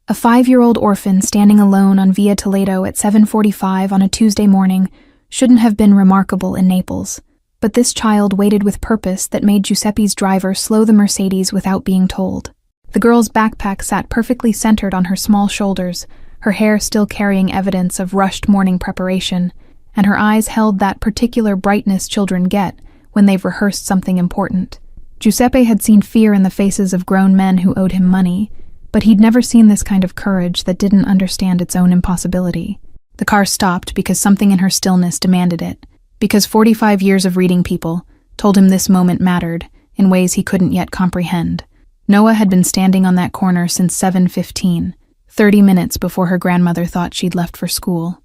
A 5-year-old orphan standing alone on Via Toledo at 7:45 on a Tuesday morning shouldn't have been remarkable in Naples. But this child waited with purpose that made Giuseppe's driver slow the Mercedes without being told. The girl's backpack sat perfectly centered on her small shoulders, her hair still carrying evidence of rushed morning preparation, and her eyes held that particular brightness children get when they've rehearsed something important. Giuseppe had seen fear in the faces of grown men who owed him money, but he'd never seen this kind of courage that didn't understand its own impossibility. The car stopped because something in her stillness demanded it, because 45 years of reading people told him this moment mattered in ways he couldn't yet comprehend. Noah had been standing on that corner since 7:15, 30 minutes before her grandmother thought she'd left for school.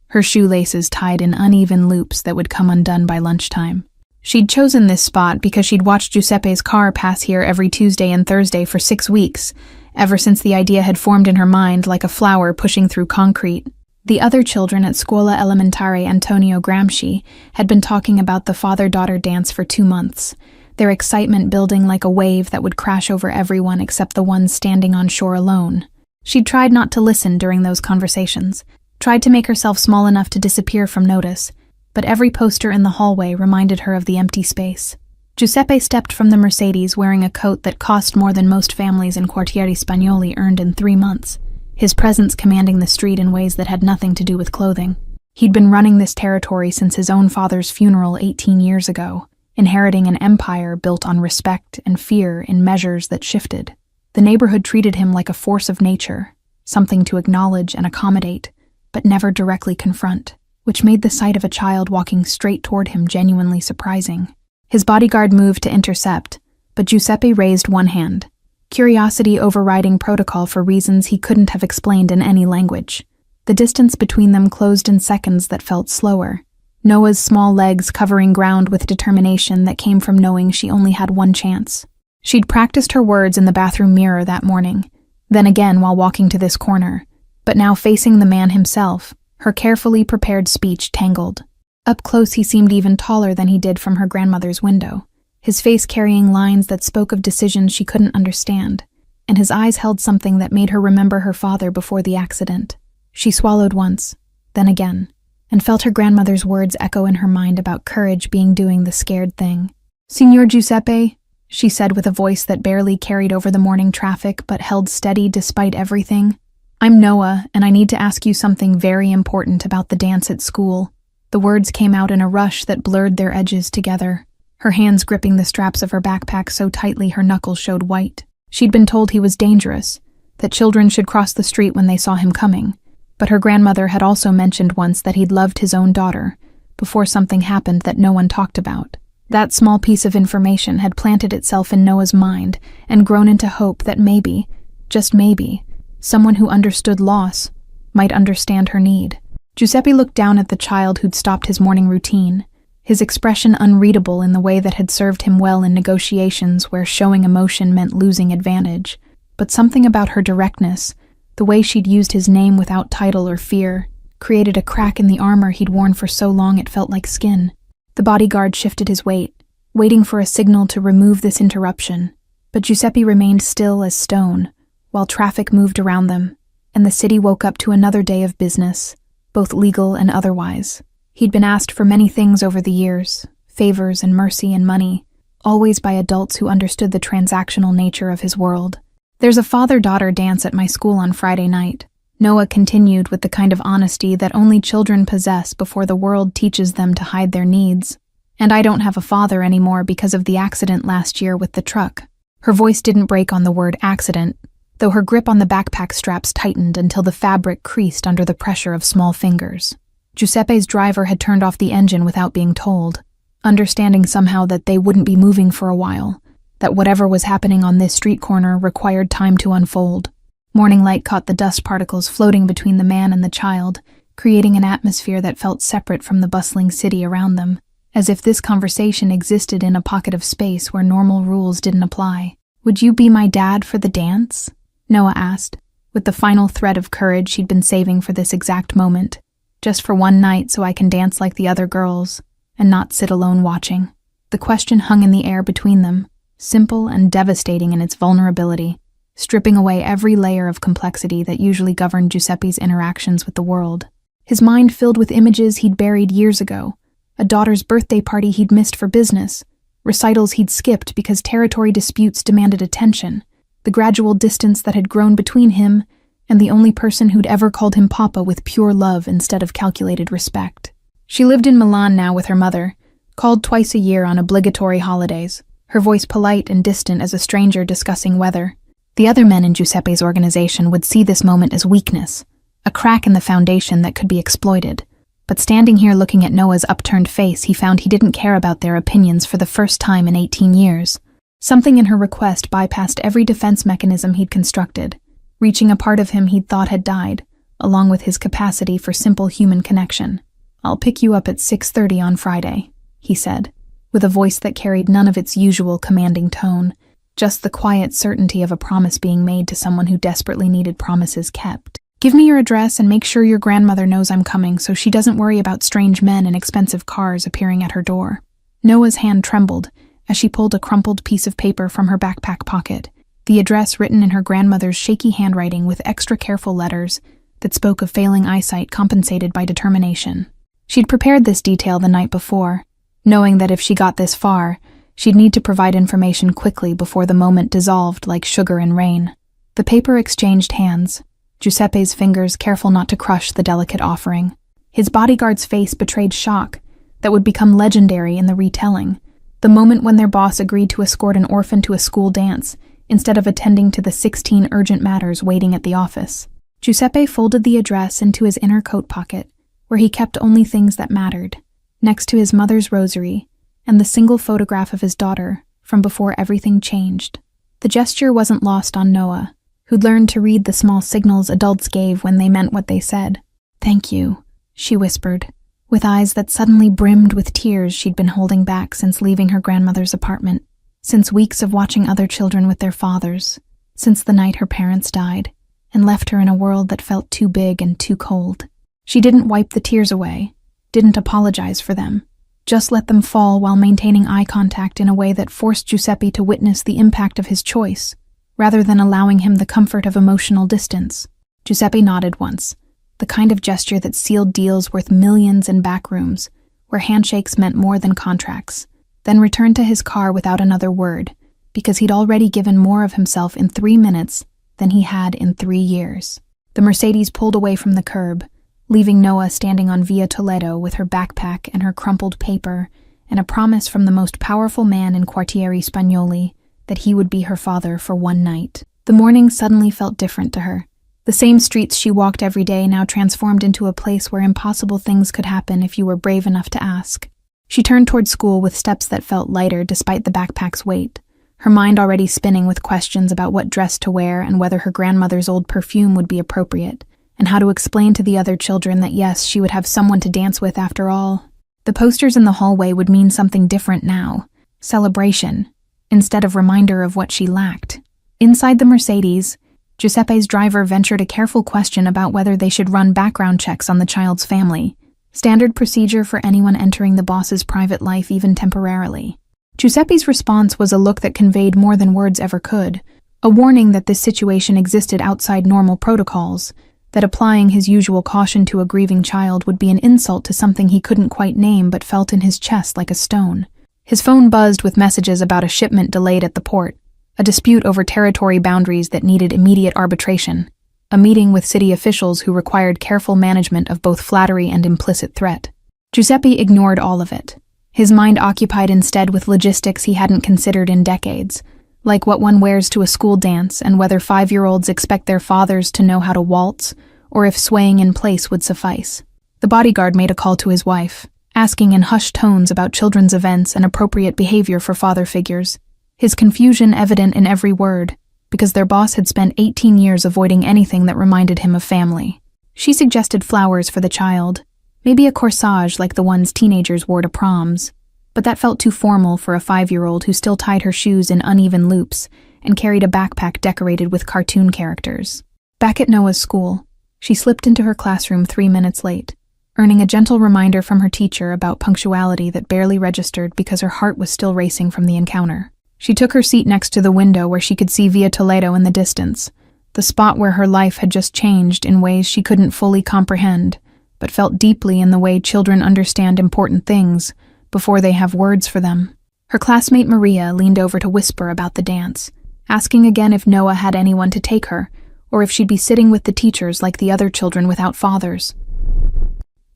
Her shoelaces tied in uneven loops that would come undone by lunchtime. She'd chosen this spot because she'd watched Giuseppe's car pass here every Tuesday and Thursday for 6 weeks, ever since the idea had formed in her mind like a flower pushing through concrete. The other children at Scuola Elementare Antonio Gramsci had been talking about the father-daughter dance for 2 months, their excitement building like a wave that would crash over everyone except the ones standing on shore alone. She'd tried not to listen during those conversations, tried to make herself small enough to disappear from notice, but every poster in the hallway reminded her of the empty space. Giuseppe stepped from the Mercedes wearing a coat that cost more than most families in Quartieri Spagnoli earned in 3 months, his presence commanding the street in ways that had nothing to do with clothing. He'd been running this territory since his own father's funeral 18 years ago, inheriting an empire built on respect and fear in measures that shifted. The neighborhood treated him like a force of nature, something to acknowledge and accommodate, but never directly confront, which made the sight of a child walking straight toward him genuinely surprising. His bodyguard moved to intercept, but Giuseppe raised one hand, curiosity overriding protocol for reasons he couldn't have explained in any language. The distance between them closed in seconds that felt slower, Noah's small legs covering ground with determination that came from knowing she only had one chance. She'd practiced her words in the bathroom mirror that morning, then again while walking to this corner, but now facing the man himself, her carefully prepared speech tangled. Up close he seemed even taller than he did from her grandmother's window, his face carrying lines that spoke of decisions she couldn't understand, and his eyes held something that made her remember her father before the accident. She swallowed once, then again, and felt her grandmother's words echo in her mind about courage being doing the scared thing. "Signor Giuseppe," she said with a voice that barely carried over the morning traffic but held steady despite everything. "I'm Noah, and I need to ask you something very important about the dance at school." The words came out in a rush that blurred their edges together, her hands gripping the straps of her backpack so tightly her knuckles showed white. She'd been told he was dangerous, that children should cross the street when they saw him coming, but her grandmother had also mentioned once that he'd loved his own daughter, before something happened that no one talked about. That small piece of information had planted itself in Noah's mind and grown into hope that maybe, just maybe, someone who understood loss might understand her need. Giuseppe looked down at the child who'd stopped his morning routine, his expression unreadable in the way that had served him well in negotiations where showing emotion meant losing advantage. But something about her directness, the way she'd used his name without title or fear, created a crack in the armor he'd worn for so long it felt like skin. The bodyguard shifted his weight, waiting for a signal to remove this interruption, but Giuseppe remained still as stone, while traffic moved around them, and the city woke up to another day of business, both legal and otherwise. He'd been asked for many things over the years, favors and mercy and money, always by adults who understood the transactional nature of his world. "There's a father-daughter dance at my school on Friday night," Noah continued with the kind of honesty that only children possess before the world teaches them to hide their needs. "And I don't have a father anymore because of the accident last year with the truck." Her voice didn't break on the word accident, though her grip on the backpack straps tightened until the fabric creased under the pressure of small fingers. Giuseppe's driver had turned off the engine without being told, understanding somehow that they wouldn't be moving for a while, that whatever was happening on this street corner required time to unfold. Morning light caught the dust particles floating between the man and the child, creating an atmosphere that felt separate from the bustling city around them, as if this conversation existed in a pocket of space where normal rules didn't apply. "Would you be my dad for the dance?" Noah asked, with the final thread of courage she'd been saving for this exact moment. "Just for one night so I can dance like the other girls, and not sit alone watching." The question hung in the air between them, simple and devastating in its vulnerability. stripping away every layer of complexity that usually governed Giuseppe's interactions with the world. His mind filled with images he'd buried years ago, a daughter's birthday party he'd missed for business, recitals he'd skipped because territory disputes demanded attention, the gradual distance that had grown between him and the only person who'd ever called him Papa with pure love instead of calculated respect. She lived in Milan now with her mother, called twice a year on obligatory holidays, her voice polite and distant as a stranger discussing weather. The other men in Giuseppe's organization would see this moment as weakness, a crack in the foundation that could be exploited. But standing here looking at Noah's upturned face, he found he didn't care about their opinions for the first time in 18 years. Something in her request bypassed every defense mechanism he'd constructed, reaching a part of him he'd thought had died, along with his capacity for simple human connection. "I'll pick you up at 6:30 on Friday," he said, with a voice that carried none of its usual commanding tone, just the quiet certainty of a promise being made to someone who desperately needed promises kept. "Give me your address and make sure your grandmother knows I'm coming so she doesn't worry about strange men in expensive cars appearing at her door." Noah's hand trembled as she pulled a crumpled piece of paper from her backpack pocket, the address written in her grandmother's shaky handwriting with extra careful letters that spoke of failing eyesight compensated by determination. She'd prepared this detail the night before, knowing that if she got this far, she'd need to provide information quickly before the moment dissolved like sugar in rain. The paper exchanged hands, Giuseppe's fingers careful not to crush the delicate offering. His bodyguard's face betrayed shock that would become legendary in the retelling, the moment when their boss agreed to escort an orphan to a school dance instead of attending to the 16 urgent matters waiting at the office. Giuseppe folded the address into his inner coat pocket, where he kept only things that mattered, next to his mother's rosary and the single photograph of his daughter from before everything changed. The gesture wasn't lost on Noah, who'd learned to read the small signals adults gave when they meant what they said. "Thank you," she whispered, with eyes that suddenly brimmed with tears she'd been holding back since leaving her grandmother's apartment, since weeks of watching other children with their fathers, since the night her parents died, and left her in a world that felt too big and too cold. She didn't wipe the tears away, didn't apologize for them, just let them fall while maintaining eye contact in a way that forced Giuseppe to witness the impact of his choice, rather than allowing him the comfort of emotional distance. Giuseppe nodded once, the kind of gesture that sealed deals worth millions in back rooms, where handshakes meant more than contracts, then returned to his car without another word, because he'd already given more of himself in 3 minutes than he had in 3 years. The Mercedes pulled away from the curb, leaving Noah standing on Via Toledo with her backpack and her crumpled paper and a promise from the most powerful man in Quartieri Spagnoli that he would be her father for one night. The morning suddenly felt different to her. The same streets she walked every day now transformed into a place where impossible things could happen if you were brave enough to ask. She turned toward school with steps that felt lighter despite the backpack's weight, her mind already spinning with questions about what dress to wear and whether her grandmother's old perfume would be appropriate, and how to explain to the other children that yes, she would have someone to dance with after all. The posters in the hallway would mean something different now, celebration, instead of reminder of what she lacked. Inside the Mercedes, Giuseppe's driver ventured a careful question about whether they should run background checks on the child's family, standard procedure for anyone entering the boss's private life even temporarily. Giuseppe's response was a look that conveyed more than words ever could, a warning that this situation existed outside normal protocols, that applying his usual caution to a grieving child would be an insult to something he couldn't quite name but felt in his chest like a stone. His phone buzzed with messages about a shipment delayed at the port, a dispute over territory boundaries that needed immediate arbitration, a meeting with city officials who required careful management of both flattery and implicit threat. Giuseppe ignored all of it, his mind occupied instead with logistics he hadn't considered in decades, like what one wears to a school dance and whether 5-year-olds expect their fathers to know how to waltz, or if swaying in place would suffice. The bodyguard made a call to his wife, asking in hushed tones about children's events and appropriate behavior for father figures, his confusion evident in every word, because their boss had spent 18 years avoiding anything that reminded him of family. She suggested flowers for the child, maybe a corsage like the ones teenagers wore to proms, but that felt too formal for a 5-year-old who still tied her shoes in uneven loops and carried a backpack decorated with cartoon characters. Back at Noah's school, she slipped into her classroom 3 minutes late, earning a gentle reminder from her teacher about punctuality that barely registered because her heart was still racing from the encounter. She took her seat next to the window where she could see Via Toledo in the distance, the spot where her life had just changed in ways she couldn't fully comprehend, but felt deeply in the way children understand important things before they have words for them. Her classmate Maria leaned over to whisper about the dance, asking again if Noah had anyone to take her, or if she'd be sitting with the teachers like the other children without fathers.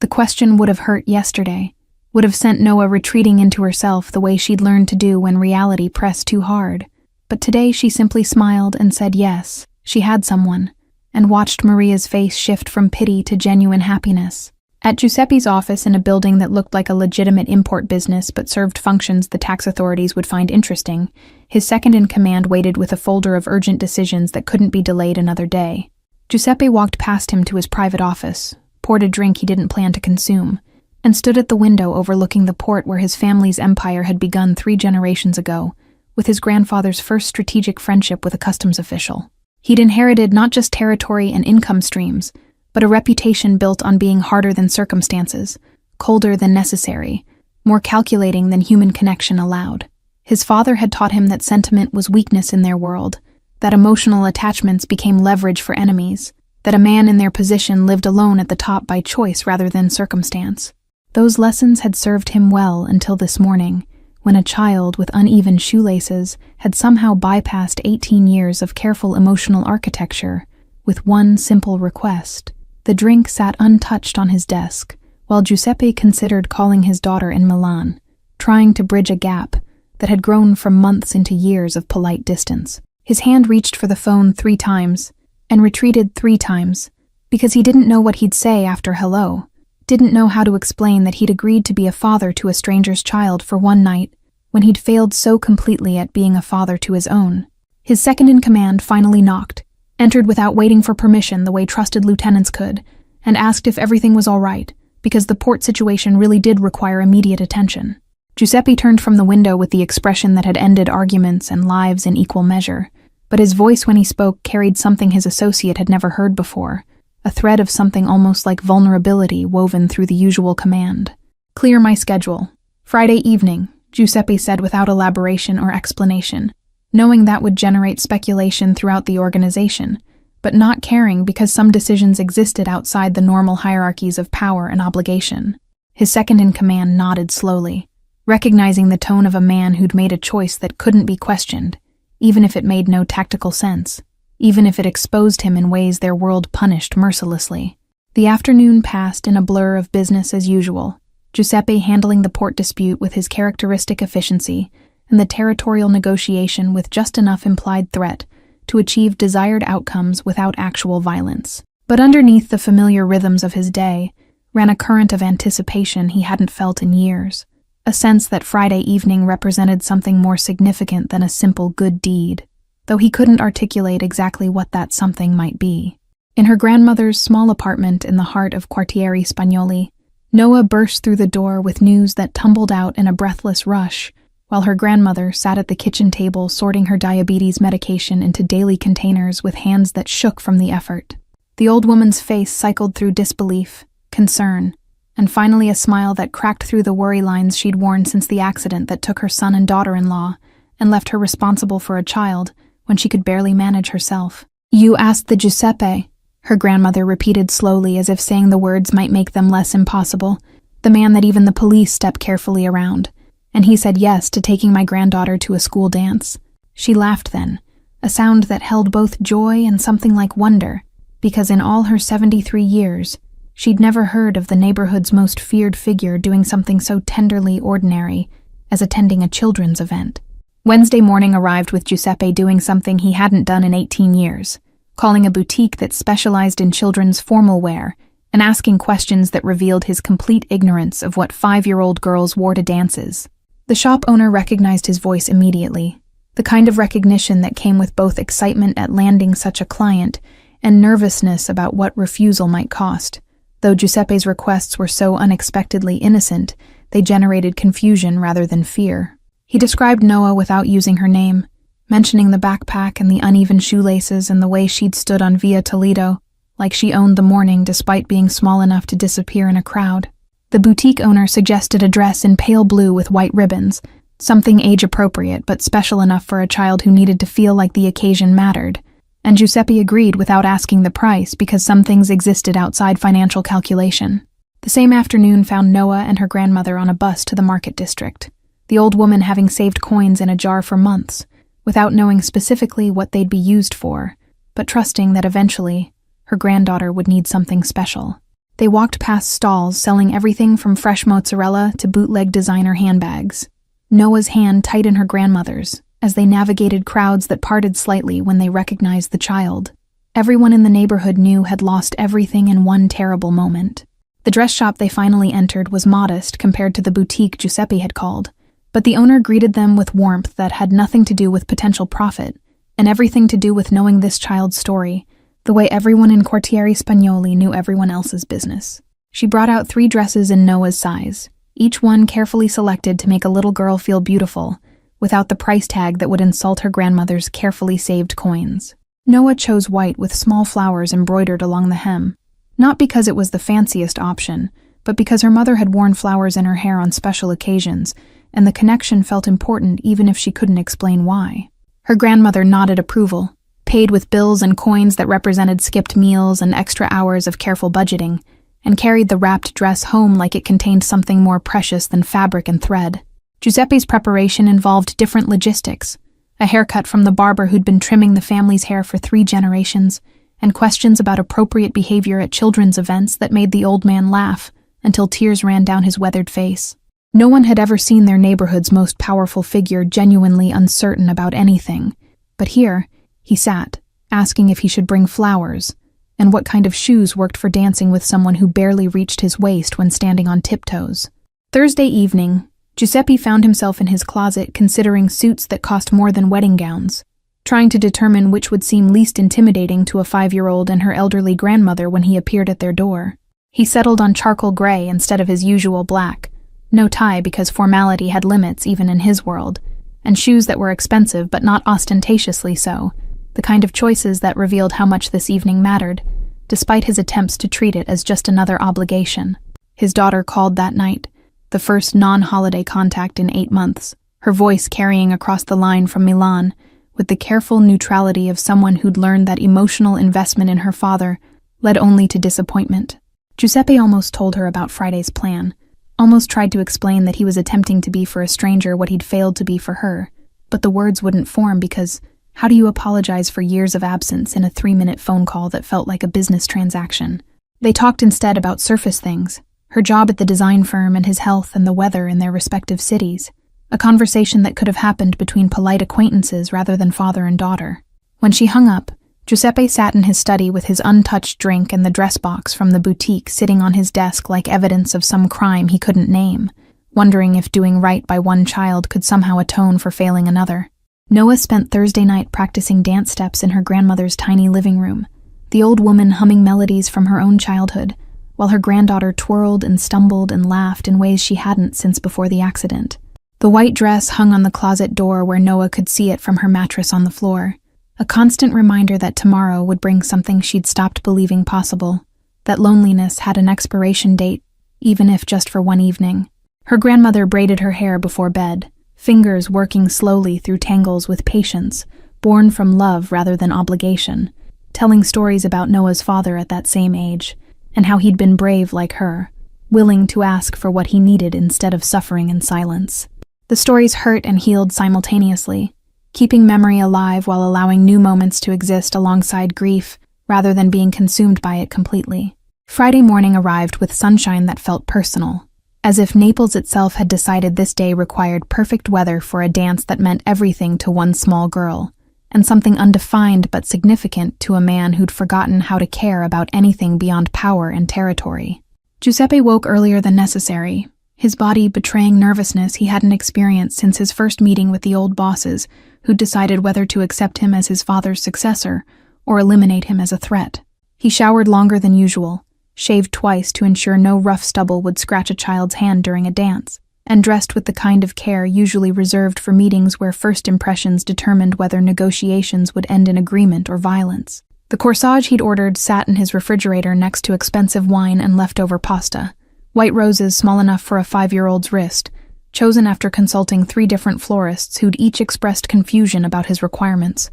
The question would have hurt yesterday, would have sent Noah retreating into herself the way she'd learned to do when reality pressed too hard. But today she simply smiled and said yes, she had someone, and watched Maria's face shift from pity to genuine happiness. At Giuseppe's office in a building that looked like a legitimate import business but served functions the tax authorities would find interesting, his second-in-command waited with a folder of urgent decisions that couldn't be delayed another day. Giuseppe walked past him to his private office, poured a drink he didn't plan to consume, and stood at the window overlooking the port where his family's empire had begun 3 generations ago, with his grandfather's first strategic friendship with a customs official. He'd inherited not just territory and income streams, but a reputation built on being harder than circumstances, colder than necessary, more calculating than human connection allowed. His father had taught him that sentiment was weakness in their world, that emotional attachments became leverage for enemies, that a man in their position lived alone at the top by choice rather than circumstance. Those lessons had served him well until this morning, when a child with uneven shoelaces had somehow bypassed 18 years of careful emotional architecture with one simple request. The drink sat untouched on his desk, while Giuseppe considered calling his daughter in Milan, trying to bridge a gap that had grown from months into years of polite distance. His hand reached for the phone 3 times, and retreated 3 times, because he didn't know what he'd say after hello, didn't know how to explain that he'd agreed to be a father to a stranger's child for one night, when he'd failed so completely at being a father to his own. His second-in-command finally knocked, entered without waiting for permission the way trusted lieutenants could, and asked if everything was all right, because the port situation really did require immediate attention. Giuseppe turned from the window with the expression that had ended arguments and lives in equal measure, but his voice when he spoke carried something his associate had never heard before, a thread of something almost like vulnerability woven through the usual command. "Clear my schedule. Friday evening," Giuseppe said without elaboration or explanation, knowing that would generate speculation throughout the organization, but not caring because some decisions existed outside the normal hierarchies of power and obligation. His second-in-command nodded slowly, recognizing the tone of a man who'd made a choice that couldn't be questioned, even if it made no tactical sense, even if it exposed him in ways their world punished mercilessly. The afternoon passed in a blur of business as usual, Giuseppe handling the port dispute with his characteristic efficiency, and the territorial negotiation with just enough implied threat to achieve desired outcomes without actual violence. But underneath the familiar rhythms of his day ran a current of anticipation he hadn't felt in years, a sense that Friday evening represented something more significant than a simple good deed, though he couldn't articulate exactly what that something might be. In her grandmother's small apartment in the heart of Quartieri Spagnoli, Noah burst through the door with news that tumbled out in a breathless rush, while her grandmother sat at the kitchen table sorting her diabetes medication into daily containers with hands that shook from the effort. The old woman's face cycled through disbelief, concern, and finally a smile that cracked through the worry lines she'd worn since the accident that took her son and daughter-in-law and left her responsible for a child when she could barely manage herself. "You asked the Giuseppe," her grandmother repeated slowly as if saying the words might make them less impossible, "the man that even the police step carefully around. And he said yes to taking my granddaughter to a school dance." She laughed then, a sound that held both joy and something like wonder, because in all her 73 years, she'd never heard of the neighborhood's most feared figure doing something so tenderly ordinary as attending a children's event. Wednesday morning arrived with Giuseppe doing something he hadn't done in 18 years, calling a boutique that specialized in children's formal wear and asking questions that revealed his complete ignorance of what 5-year-old girls wore to dances. The shop owner recognized his voice immediately, the kind of recognition that came with both excitement at landing such a client and nervousness about what refusal might cost. Though Giuseppe's requests were so unexpectedly innocent, they generated confusion rather than fear. He described Noah without using her name, mentioning the backpack and the uneven shoelaces and the way she'd stood on Via Toledo, like she owned the morning despite being small enough to disappear in a crowd. The boutique owner suggested a dress in pale blue with white ribbons, something age-appropriate but special enough for a child who needed to feel like the occasion mattered. And Giuseppe agreed without asking the price because some things existed outside financial calculation. The same afternoon found Noah and her grandmother on a bus to the market district, the old woman having saved coins in a jar for months, without knowing specifically what they'd be used for, but trusting that eventually her granddaughter would need something special. They walked past stalls selling everything from fresh mozzarella to bootleg designer handbags, Noah's hand tight in her grandmother's, as they navigated crowds that parted slightly when they recognized the child. Everyone in the neighborhood knew had lost everything in one terrible moment. The dress shop they finally entered was modest compared to the boutique Giuseppe had called, but the owner greeted them with warmth that had nothing to do with potential profit, and everything to do with knowing this child's story, the way everyone in Quartiere Spagnoli knew everyone else's business. She brought out 3 dresses in Noah's size, each one carefully selected to make a little girl feel beautiful, without the price tag that would insult her grandmother's carefully saved coins. Noah chose white with small flowers embroidered along the hem, not because it was the fanciest option, but because her mother had worn flowers in her hair on special occasions, and the connection felt important even if she couldn't explain why. Her grandmother nodded approval, paid with bills and coins that represented skipped meals and extra hours of careful budgeting, and carried the wrapped dress home like it contained something more precious than fabric and thread. Giuseppe's preparation involved different logistics, a haircut from the barber who'd been trimming the family's hair for 3 generations, and questions about appropriate behavior at children's events that made the old man laugh until tears ran down his weathered face. No one had ever seen their neighborhood's most powerful figure genuinely uncertain about anything, but here, he sat, asking if he should bring flowers, and what kind of shoes worked for dancing with someone who barely reached his waist when standing on tiptoes. Thursday evening, Giuseppe found himself in his closet considering suits that cost more than wedding gowns, trying to determine which would seem least intimidating to a 5-year-old and her elderly grandmother when he appeared at their door. He settled on charcoal gray instead of his usual black, no tie because formality had limits even in his world, and shoes that were expensive but not ostentatiously so, the kind of choices that revealed how much this evening mattered, despite his attempts to treat it as just another obligation. His daughter called that night, the first non-holiday contact in 8 months, her voice carrying across the line from Milan, with the careful neutrality of someone who'd learned that emotional investment in her father led only to disappointment. Giuseppe almost told her about Friday's plan, almost tried to explain that he was attempting to be for a stranger what he'd failed to be for her, but the words wouldn't form because how do you apologize for years of absence in a 3-minute phone call that felt like a business transaction? They talked instead about surface things, her job at the design firm and his health and the weather in their respective cities, a conversation that could have happened between polite acquaintances rather than father and daughter. When she hung up, Giuseppe sat in his study with his untouched drink and the dress box from the boutique sitting on his desk like evidence of some crime he couldn't name, wondering if doing right by one child could somehow atone for failing another. Noah spent Thursday night practicing dance steps in her grandmother's tiny living room, the old woman humming melodies from her own childhood, while her granddaughter twirled and stumbled and laughed in ways she hadn't since before the accident. The white dress hung on the closet door where Noah could see it from her mattress on the floor, a constant reminder that tomorrow would bring something she'd stopped believing possible, that loneliness had an expiration date, even if just for one evening. Her grandmother braided her hair before bed, fingers working slowly through tangles with patience, born from love rather than obligation, telling stories about Noah's father at that same age, and how he'd been brave like her, willing to ask for what he needed instead of suffering in silence. The stories hurt and healed simultaneously, keeping memory alive while allowing new moments to exist alongside grief rather than being consumed by it completely. Friday morning arrived with sunshine that felt personal, as if Naples itself had decided this day required perfect weather for a dance that meant everything to one small girl, and something undefined but significant to a man who'd forgotten how to care about anything beyond power and territory. Giuseppe woke earlier than necessary, his body betraying nervousness he hadn't experienced since his first meeting with the old bosses, who'd decided whether to accept him as his father's successor or eliminate him as a threat. He showered longer than usual, shaved twice to ensure no rough stubble would scratch a child's hand during a dance, and dressed with the kind of care usually reserved for meetings where first impressions determined whether negotiations would end in agreement or violence. The corsage he'd ordered sat in his refrigerator next to expensive wine and leftover pasta, white roses small enough for a 5-year-old's wrist, chosen after consulting 3 different florists who'd each expressed confusion about his requirements.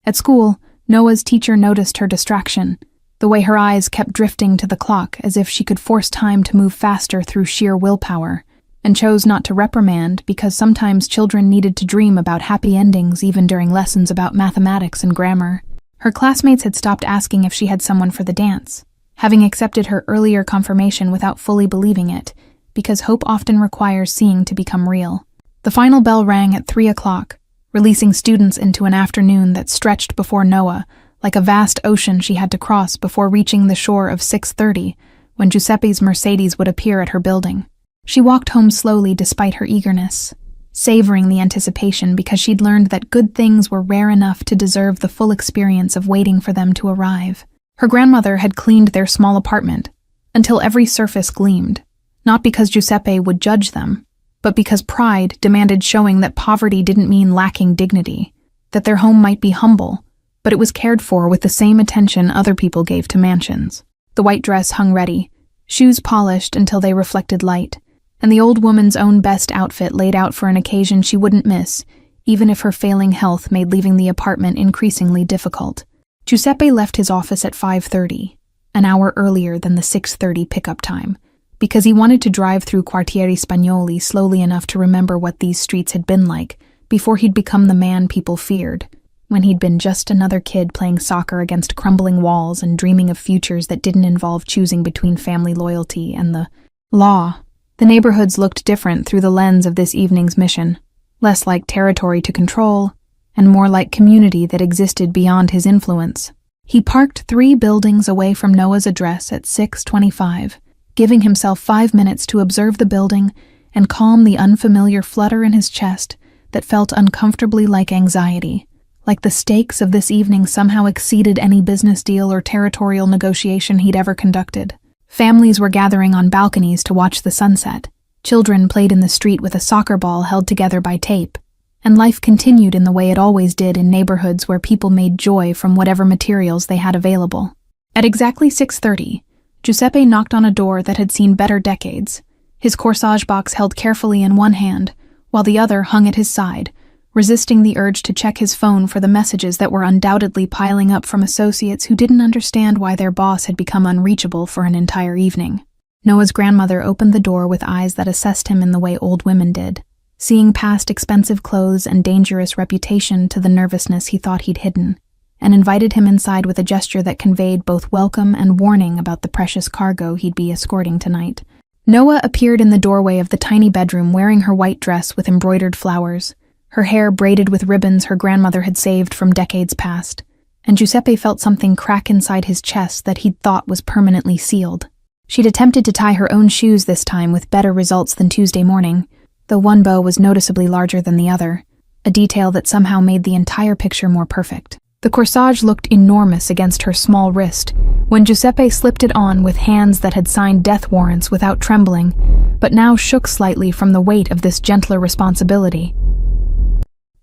At school, Noah's teacher noticed her distraction, the way her eyes kept drifting to the clock as if she could force time to move faster through sheer willpower, and chose not to reprimand because sometimes children needed to dream about happy endings even during lessons about mathematics and grammar. Her classmates had stopped asking if she had someone for the dance, having accepted her earlier confirmation without fully believing it, because hope often requires seeing to become real. The final bell rang at 3 o'clock, releasing students into an afternoon that stretched before Noah, like a vast ocean she had to cross before reaching the shore of 6:30, when Giuseppe's Mercedes would appear at her building. She walked home slowly despite her eagerness, savoring the anticipation because she'd learned that good things were rare enough to deserve the full experience of waiting for them to arrive. Her grandmother had cleaned their small apartment until every surface gleamed, not because Giuseppe would judge them, but because pride demanded showing that poverty didn't mean lacking dignity, that their home might be humble, but it was cared for with the same attention other people gave to mansions. The white dress hung ready, shoes polished until they reflected light, and the old woman's own best outfit laid out for an occasion she wouldn't miss, even if her failing health made leaving the apartment increasingly difficult. Giuseppe left his office at 5:30, an hour earlier than the 6:30 pickup time, because he wanted to drive through Quartieri Spagnoli slowly enough to remember what these streets had been like before he'd become the man people feared, when he'd been just another kid playing soccer against crumbling walls and dreaming of futures that didn't involve choosing between family loyalty and the law. The neighborhoods looked different through the lens of this evening's mission, less like territory to control, and more like community that existed beyond his influence. He parked 3 buildings away from Noah's address at 6:25, giving himself 5 minutes to observe the building and calm the unfamiliar flutter in his chest that felt uncomfortably like anxiety, like the stakes of this evening somehow exceeded any business deal or territorial negotiation he'd ever conducted. Families were gathering on balconies to watch the sunset. Children played in the street with a soccer ball held together by tape, and life continued in the way it always did in neighborhoods where people made joy from whatever materials they had available. At exactly 6:30, Giuseppe knocked on a door that had seen better decades, his corsage box held carefully in one hand, while the other hung at his side, resisting the urge to check his phone for the messages that were undoubtedly piling up from associates who didn't understand why their boss had become unreachable for an entire evening. Noah's grandmother opened the door with eyes that assessed him in the way old women did, seeing past expensive clothes and dangerous reputation to the nervousness he thought he'd hidden, and invited him inside with a gesture that conveyed both welcome and warning about the precious cargo he'd be escorting tonight. Noah appeared in the doorway of the tiny bedroom wearing her white dress with embroidered flowers, her hair braided with ribbons her grandmother had saved from decades past, and Giuseppe felt something crack inside his chest that he'd thought was permanently sealed. She'd attempted to tie her own shoes this time with better results than Tuesday morning, though one bow was noticeably larger than the other, a detail that somehow made the entire picture more perfect. The corsage looked enormous against her small wrist when Giuseppe slipped it on with hands that had signed death warrants without trembling, but now shook slightly from the weight of this gentler responsibility.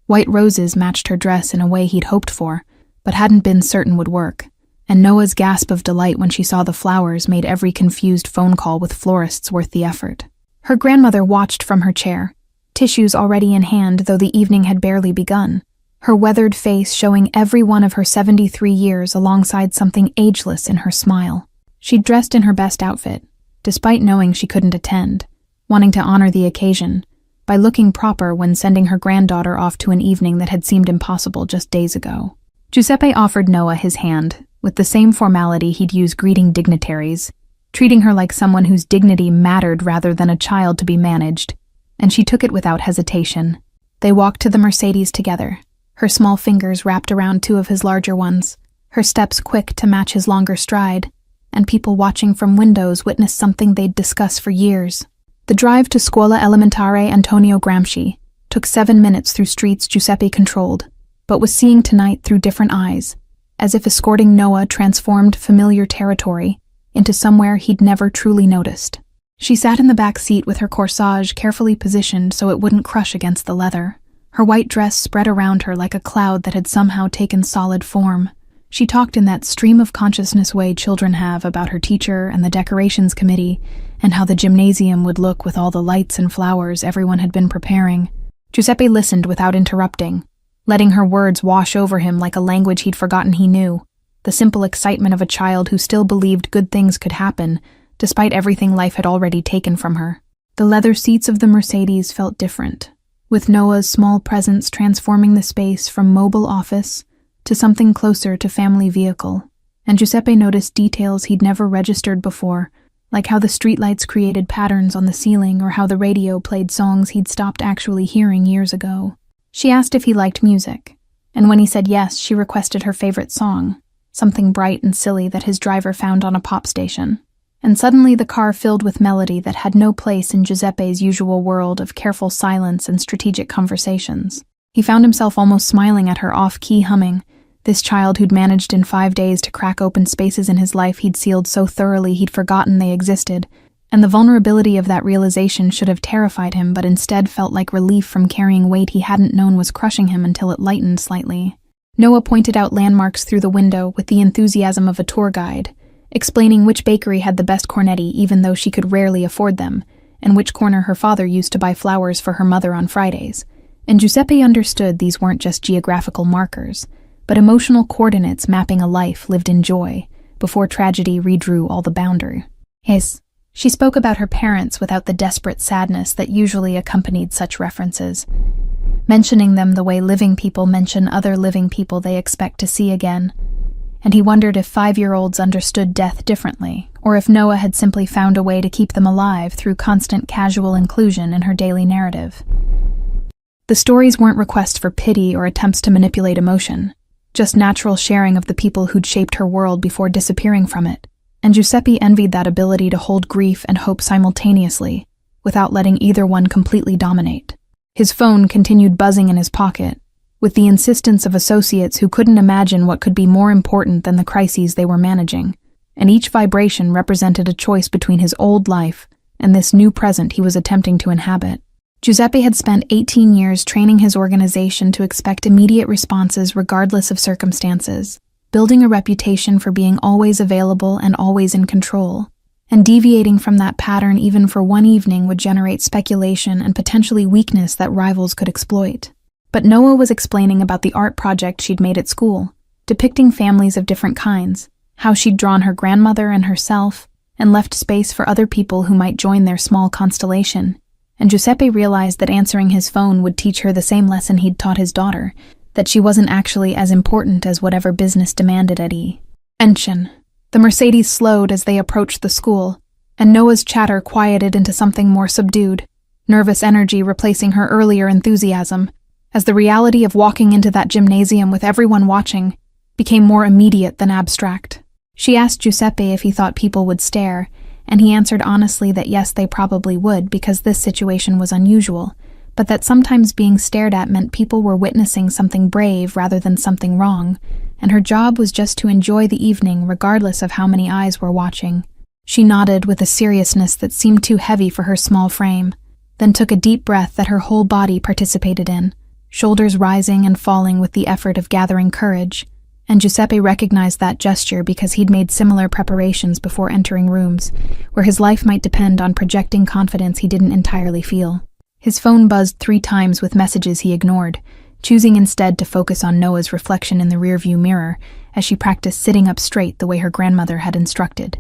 White roses matched her dress in a way he'd hoped for, but hadn't been certain would work, and Noah's gasp of delight when she saw the flowers made every confused phone call with florists worth the effort. Her grandmother watched from her chair, tissues already in hand though the evening had barely begun, her weathered face showing every one of her 73 years alongside something ageless in her smile. She'd dressed in her best outfit, despite knowing she couldn't attend, wanting to honor the occasion by looking proper when sending her granddaughter off to an evening that had seemed impossible just days ago. Giuseppe offered Noah his hand, with the same formality he'd use greeting dignitaries, treating her like someone whose dignity mattered rather than a child to be managed, and she took it without hesitation. They walked to the Mercedes together, her small fingers wrapped around 2 of his larger ones, her steps quick to match his longer stride, and people watching from windows witnessed something they'd discussed for years. The drive to Scuola Elementare Antonio Gramsci took 7 minutes through streets Giuseppe controlled, but was seeing tonight through different eyes, as if escorting Noah transformed familiar territory into somewhere he'd never truly noticed. She sat in the back seat with her corsage carefully positioned so it wouldn't crush against the leather, her white dress spread around her like a cloud that had somehow taken solid form. She talked in that stream of consciousness way children have about her teacher and the decorations committee, and how the gymnasium would look with all the lights and flowers everyone had been preparing. Giuseppe listened without interrupting, letting her words wash over him like a language he'd forgotten he knew, the simple excitement of a child who still believed good things could happen, despite everything life had already taken from her. The leather seats of the Mercedes felt different, with Noah's small presence transforming the space from mobile office to something closer to family vehicle. And Giuseppe noticed details he'd never registered before, like how the streetlights created patterns on the ceiling or how the radio played songs he'd stopped actually hearing years ago. She asked if he liked music, and when he said yes, she requested her favorite song, something bright and silly that his driver found on a pop station. And suddenly the car filled with melody that had no place in Giuseppe's usual world of careful silence and strategic conversations. He found himself almost smiling at her off-key humming, this child who'd managed in 5 days to crack open spaces in his life he'd sealed so thoroughly he'd forgotten they existed, and the vulnerability of that realization should have terrified him but instead felt like relief from carrying weight he hadn't known was crushing him until it lightened slightly. Noah pointed out landmarks through the window with the enthusiasm of a tour guide, explaining which bakery had the best cornetti even though she could rarely afford them, and which corner her father used to buy flowers for her mother on Fridays. And Giuseppe understood these weren't just geographical markers, but emotional coordinates mapping a life lived in joy, before tragedy redrew all the boundary. She spoke about her parents without the desperate sadness that usually accompanied such references, mentioning them the way living people mention other living people they expect to see again. And he wondered if 5-year-olds understood death differently, or if Noah had simply found a way to keep them alive through constant casual inclusion in her daily narrative. The stories weren't requests for pity or attempts to manipulate emotion, just natural sharing of the people who'd shaped her world before disappearing from it, and Giuseppe envied that ability to hold grief and hope simultaneously, without letting either one completely dominate. His phone continued buzzing in his pocket, with the insistence of associates who couldn't imagine what could be more important than the crises they were managing, and each vibration represented a choice between his old life and this new present he was attempting to inhabit. Giuseppe had spent 18 years training his organization to expect immediate responses regardless of circumstances, building a reputation for being always available and always in control, and deviating from that pattern even for one evening would generate speculation and potentially weakness that rivals could exploit. But Noah was explaining about the art project she'd made at school, depicting families of different kinds, how she'd drawn her grandmother and herself, and left space for other people who might join their small constellation. And Giuseppe realized that answering his phone would teach her the same lesson he'd taught his daughter, that she wasn't actually as important as whatever business demanded at Enchen. The Mercedes slowed as they approached the school, and Noah's chatter quieted into something more subdued, nervous energy replacing her earlier enthusiasm, as the reality of walking into that gymnasium with everyone watching became more immediate than abstract. She asked Giuseppe if he thought people would stare, and he answered honestly that yes, they probably would because this situation was unusual, but that sometimes being stared at meant people were witnessing something brave rather than something wrong, and her job was just to enjoy the evening regardless of how many eyes were watching. She nodded with a seriousness that seemed too heavy for her small frame, then took a deep breath that her whole body participated in, shoulders rising and falling with the effort of gathering courage. And Giuseppe recognized that gesture because he'd made similar preparations before entering rooms, where his life might depend on projecting confidence he didn't entirely feel. His phone buzzed 3 times with messages he ignored, choosing instead to focus on Noah's reflection in the rearview mirror as she practiced sitting up straight the way her grandmother had instructed.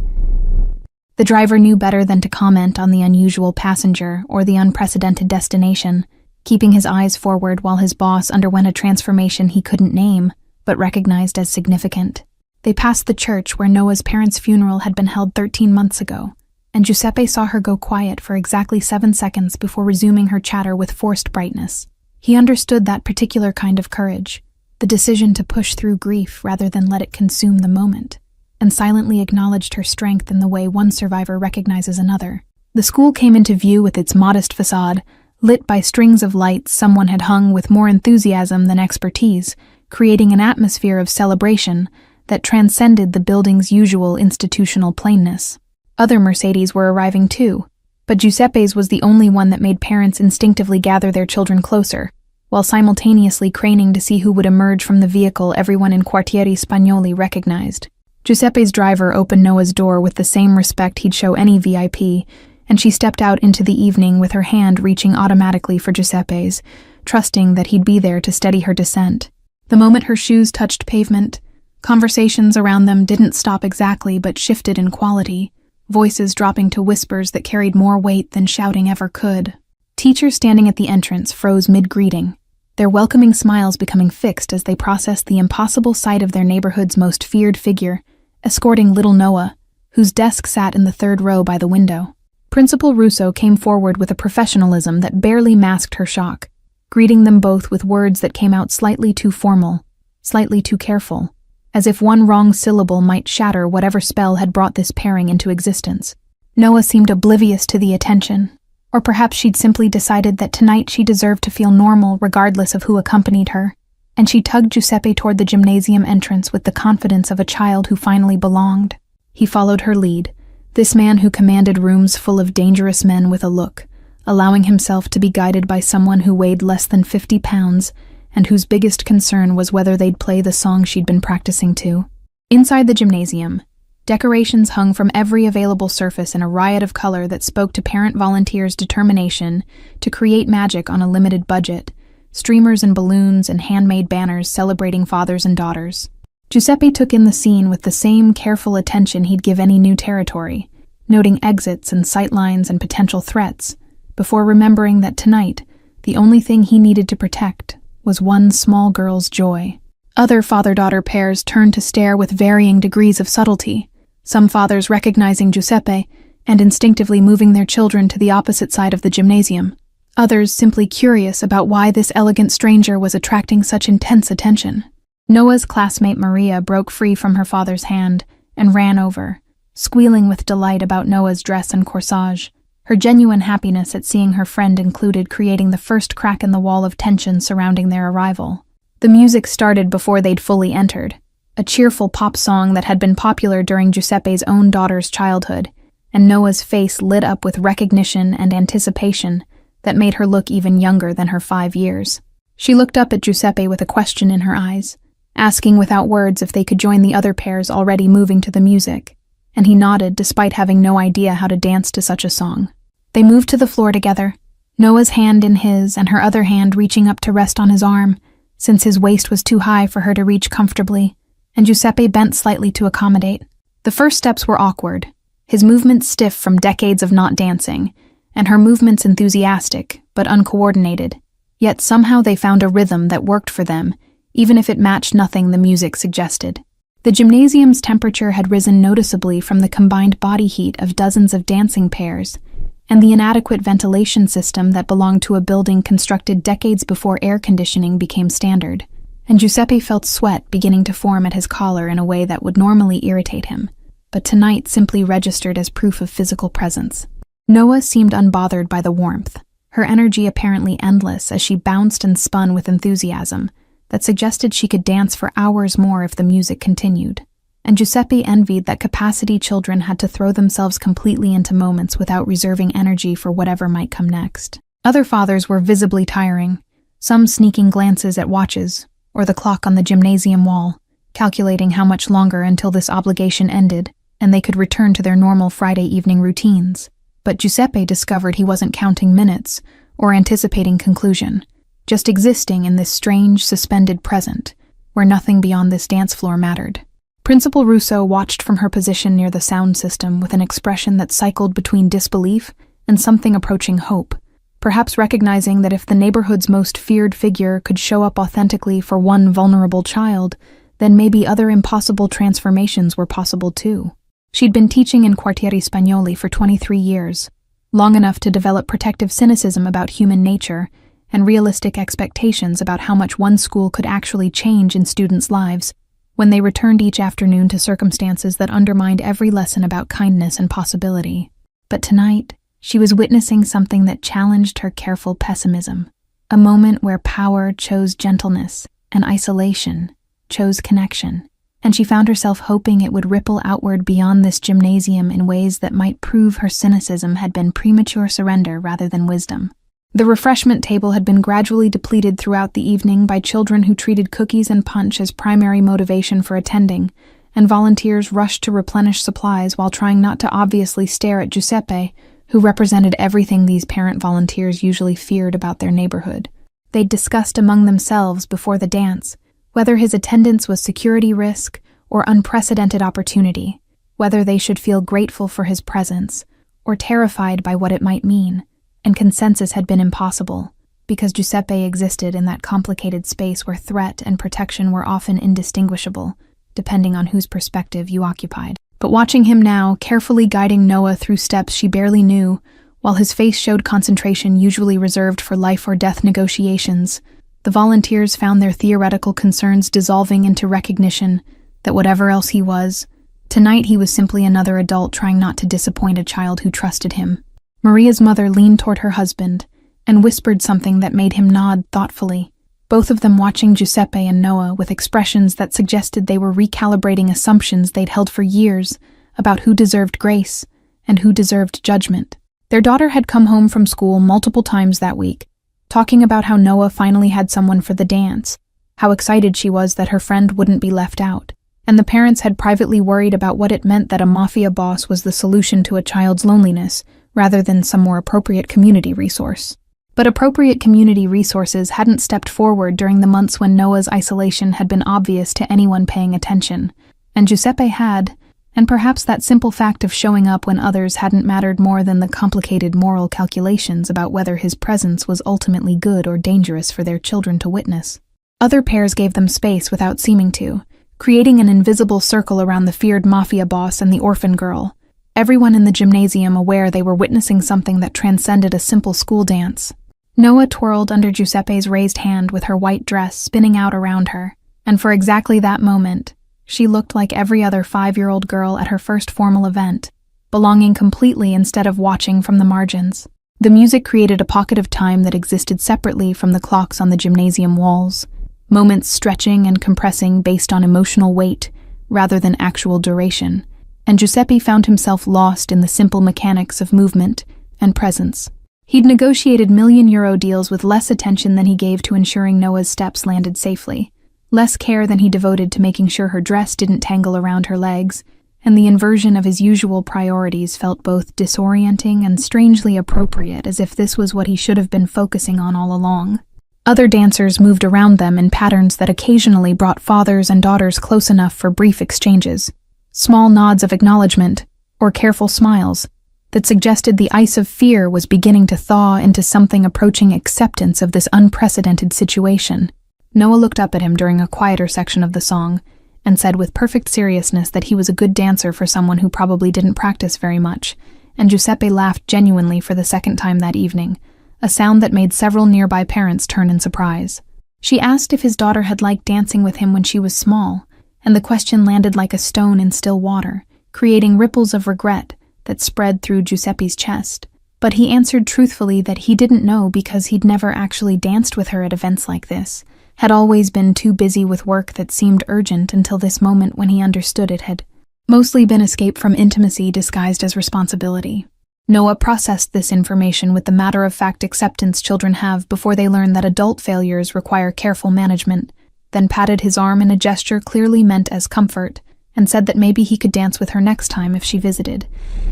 The driver knew better than to comment on the unusual passenger or the unprecedented destination, keeping his eyes forward while his boss underwent a transformation he couldn't name, but recognized as significant. They passed the church where Noah's parents' funeral had been held 13 months ago, and Giuseppe saw her go quiet for exactly 7 seconds before resuming her chatter with forced brightness. He understood that particular kind of courage, the decision to push through grief rather than let it consume the moment, and silently acknowledged her strength in the way one survivor recognizes another. The school came into view with its modest facade, lit by strings of lights someone had hung with more enthusiasm than expertise, creating an atmosphere of celebration that transcended the building's usual institutional plainness. Other Mercedes were arriving too, but Giuseppe's was the only one that made parents instinctively gather their children closer, while simultaneously craning to see who would emerge from the vehicle everyone in Quartieri Spagnoli recognized. Giuseppe's driver opened Noah's door with the same respect he'd show any VIP, and she stepped out into the evening with her hand reaching automatically for Giuseppe's, trusting that he'd be there to steady her descent. The moment her shoes touched pavement, conversations around them didn't stop exactly but shifted in quality, voices dropping to whispers that carried more weight than shouting ever could. Teachers standing at the entrance froze mid-greeting, their welcoming smiles becoming fixed as they processed the impossible sight of their neighborhood's most feared figure, escorting little Noah, whose desk sat in the third row by the window. Principal Russo came forward with a professionalism that barely masked her shock, greeting them both with words that came out slightly too formal, slightly too careful, as if one wrong syllable might shatter whatever spell had brought this pairing into existence. Noah seemed oblivious to the attention, or perhaps she'd simply decided that tonight she deserved to feel normal regardless of who accompanied her, and she tugged Giuseppe toward the gymnasium entrance with the confidence of a child who finally belonged. He followed her lead, this man who commanded rooms full of dangerous men with a look, allowing himself to be guided by someone who weighed less than 50 pounds and whose biggest concern was whether they'd play the song she'd been practicing to. Inside the gymnasium, decorations hung from every available surface in a riot of color that spoke to parent volunteers' determination to create magic on a limited budget, streamers and balloons and handmade banners celebrating fathers and daughters. Giuseppe took in the scene with the same careful attention he'd give any new territory, noting exits and sightlines and potential threats, before remembering that tonight, the only thing he needed to protect was one small girl's joy. Other father-daughter pairs turned to stare with varying degrees of subtlety, some fathers recognizing Giuseppe and instinctively moving their children to the opposite side of the gymnasium, others simply curious about why this elegant stranger was attracting such intense attention. Noah's classmate Maria broke free from her father's hand and ran over, squealing with delight about Noah's dress and corsage, her genuine happiness at seeing her friend included creating the first crack in the wall of tension surrounding their arrival. The music started before they'd fully entered, a cheerful pop song that had been popular during Giuseppe's own daughter's childhood, and Noah's face lit up with recognition and anticipation that made her look even younger than her 5 years. She looked up at Giuseppe with a question in her eyes, asking without words if they could join the other pairs already moving to the music, and he nodded despite having no idea how to dance to such a song. They moved to the floor together, Noah's hand in his and her other hand reaching up to rest on his arm, since his waist was too high for her to reach comfortably, and Giuseppe bent slightly to accommodate. The first steps were awkward, his movements stiff from decades of not dancing, and her movements enthusiastic but uncoordinated, yet somehow they found a rhythm that worked for them, even if it matched nothing the music suggested. The gymnasium's temperature had risen noticeably from the combined body heat of dozens of dancing pairs, and the inadequate ventilation system that belonged to a building constructed decades before air conditioning became standard, and Giuseppe felt sweat beginning to form at his collar in a way that would normally irritate him, but tonight simply registered as proof of physical presence. Noah seemed unbothered by the warmth, her energy apparently endless as she bounced and spun with enthusiasm that suggested she could dance for hours more if the music continued. And Giuseppe envied that capacity children had to throw themselves completely into moments without reserving energy for whatever might come next. Other fathers were visibly tiring, some sneaking glances at watches or the clock on the gymnasium wall, calculating how much longer until this obligation ended and they could return to their normal Friday evening routines. But Giuseppe discovered he wasn't counting minutes or anticipating conclusion, just existing in this strange, suspended present, where nothing beyond this dance floor mattered. Principal Russo watched from her position near the sound system with an expression that cycled between disbelief and something approaching hope, perhaps recognizing that if the neighborhood's most feared figure could show up authentically for one vulnerable child, then maybe other impossible transformations were possible too. She'd been teaching in Quartieri Spagnoli for 23 years, long enough to develop protective cynicism about human nature and realistic expectations about how much one school could actually change in students' lives when they returned each afternoon to circumstances that undermined every lesson about kindness and possibility. But tonight, she was witnessing something that challenged her careful pessimism, a moment where power chose gentleness and isolation chose connection, and she found herself hoping it would ripple outward beyond this gymnasium in ways that might prove her cynicism had been premature surrender rather than wisdom. The refreshment table had been gradually depleted throughout the evening by children who treated cookies and punch as primary motivation for attending, and volunteers rushed to replenish supplies while trying not to obviously stare at Giuseppe, who represented everything these parent volunteers usually feared about their neighborhood. They'd discussed among themselves before the dance whether his attendance was security risk or unprecedented opportunity, whether they should feel grateful for his presence or terrified by what it might mean, and consensus had been impossible, because Giuseppe existed in that complicated space where threat and protection were often indistinguishable, depending on whose perspective you occupied. But watching him now, carefully guiding Noah through steps she barely knew, while his face showed concentration usually reserved for life-or-death negotiations, the volunteers found their theoretical concerns dissolving into recognition that whatever else he was, tonight he was simply another adult trying not to disappoint a child who trusted him. Maria's mother leaned toward her husband and whispered something that made him nod thoughtfully, both of them watching Giuseppe and Noah with expressions that suggested they were recalibrating assumptions they'd held for years about who deserved grace and who deserved judgment. Their daughter had come home from school multiple times that week, talking about how Noah finally had someone for the dance, how excited she was that her friend wouldn't be left out, and the parents had privately worried about what it meant that a mafia boss was the solution to a child's loneliness, rather than some more appropriate community resource. But appropriate community resources hadn't stepped forward during the months when Noah's isolation had been obvious to anyone paying attention, and Giuseppe had, and perhaps that simple fact of showing up when others hadn't mattered more than the complicated moral calculations about whether his presence was ultimately good or dangerous for their children to witness. Other pairs gave them space without seeming to, creating an invisible circle around the feared mafia boss and the orphan girl, everyone in the gymnasium aware they were witnessing something that transcended a simple school dance. Noah twirled under Giuseppe's raised hand with her white dress spinning out around her, and for exactly that moment, she looked like every other 5-year-old girl at her first formal event, belonging completely instead of watching from the margins. The music created a pocket of time that existed separately from the clocks on the gymnasium walls, moments stretching and compressing based on emotional weight rather than actual duration, and Giuseppe found himself lost in the simple mechanics of movement and presence. He'd negotiated million-euro deals with less attention than he gave to ensuring Noah's steps landed safely, less care than he devoted to making sure her dress didn't tangle around her legs, and the inversion of his usual priorities felt both disorienting and strangely appropriate, as if this was what he should have been focusing on all along. Other dancers moved around them in patterns that occasionally brought fathers and daughters close enough for brief exchanges, small nods of acknowledgement, or careful smiles, that suggested the ice of fear was beginning to thaw into something approaching acceptance of this unprecedented situation. Noah looked up at him during a quieter section of the song and said with perfect seriousness that he was a good dancer for someone who probably didn't practice very much, and Giuseppe laughed genuinely for the second time that evening, a sound that made several nearby parents turn in surprise. She asked if his daughter had liked dancing with him when she was small, and the question landed like a stone in still water, creating ripples of regret that spread through Giuseppe's chest. But he answered truthfully that he didn't know because he'd never actually danced with her at events like this, had always been too busy with work that seemed urgent until this moment when he understood it had mostly been escape from intimacy disguised as responsibility. Noah processed this information with the matter-of-fact acceptance children have before they learn that adult failures require careful management, then patted his arm in a gesture clearly meant as comfort, and said that maybe he could dance with her next time if she visited,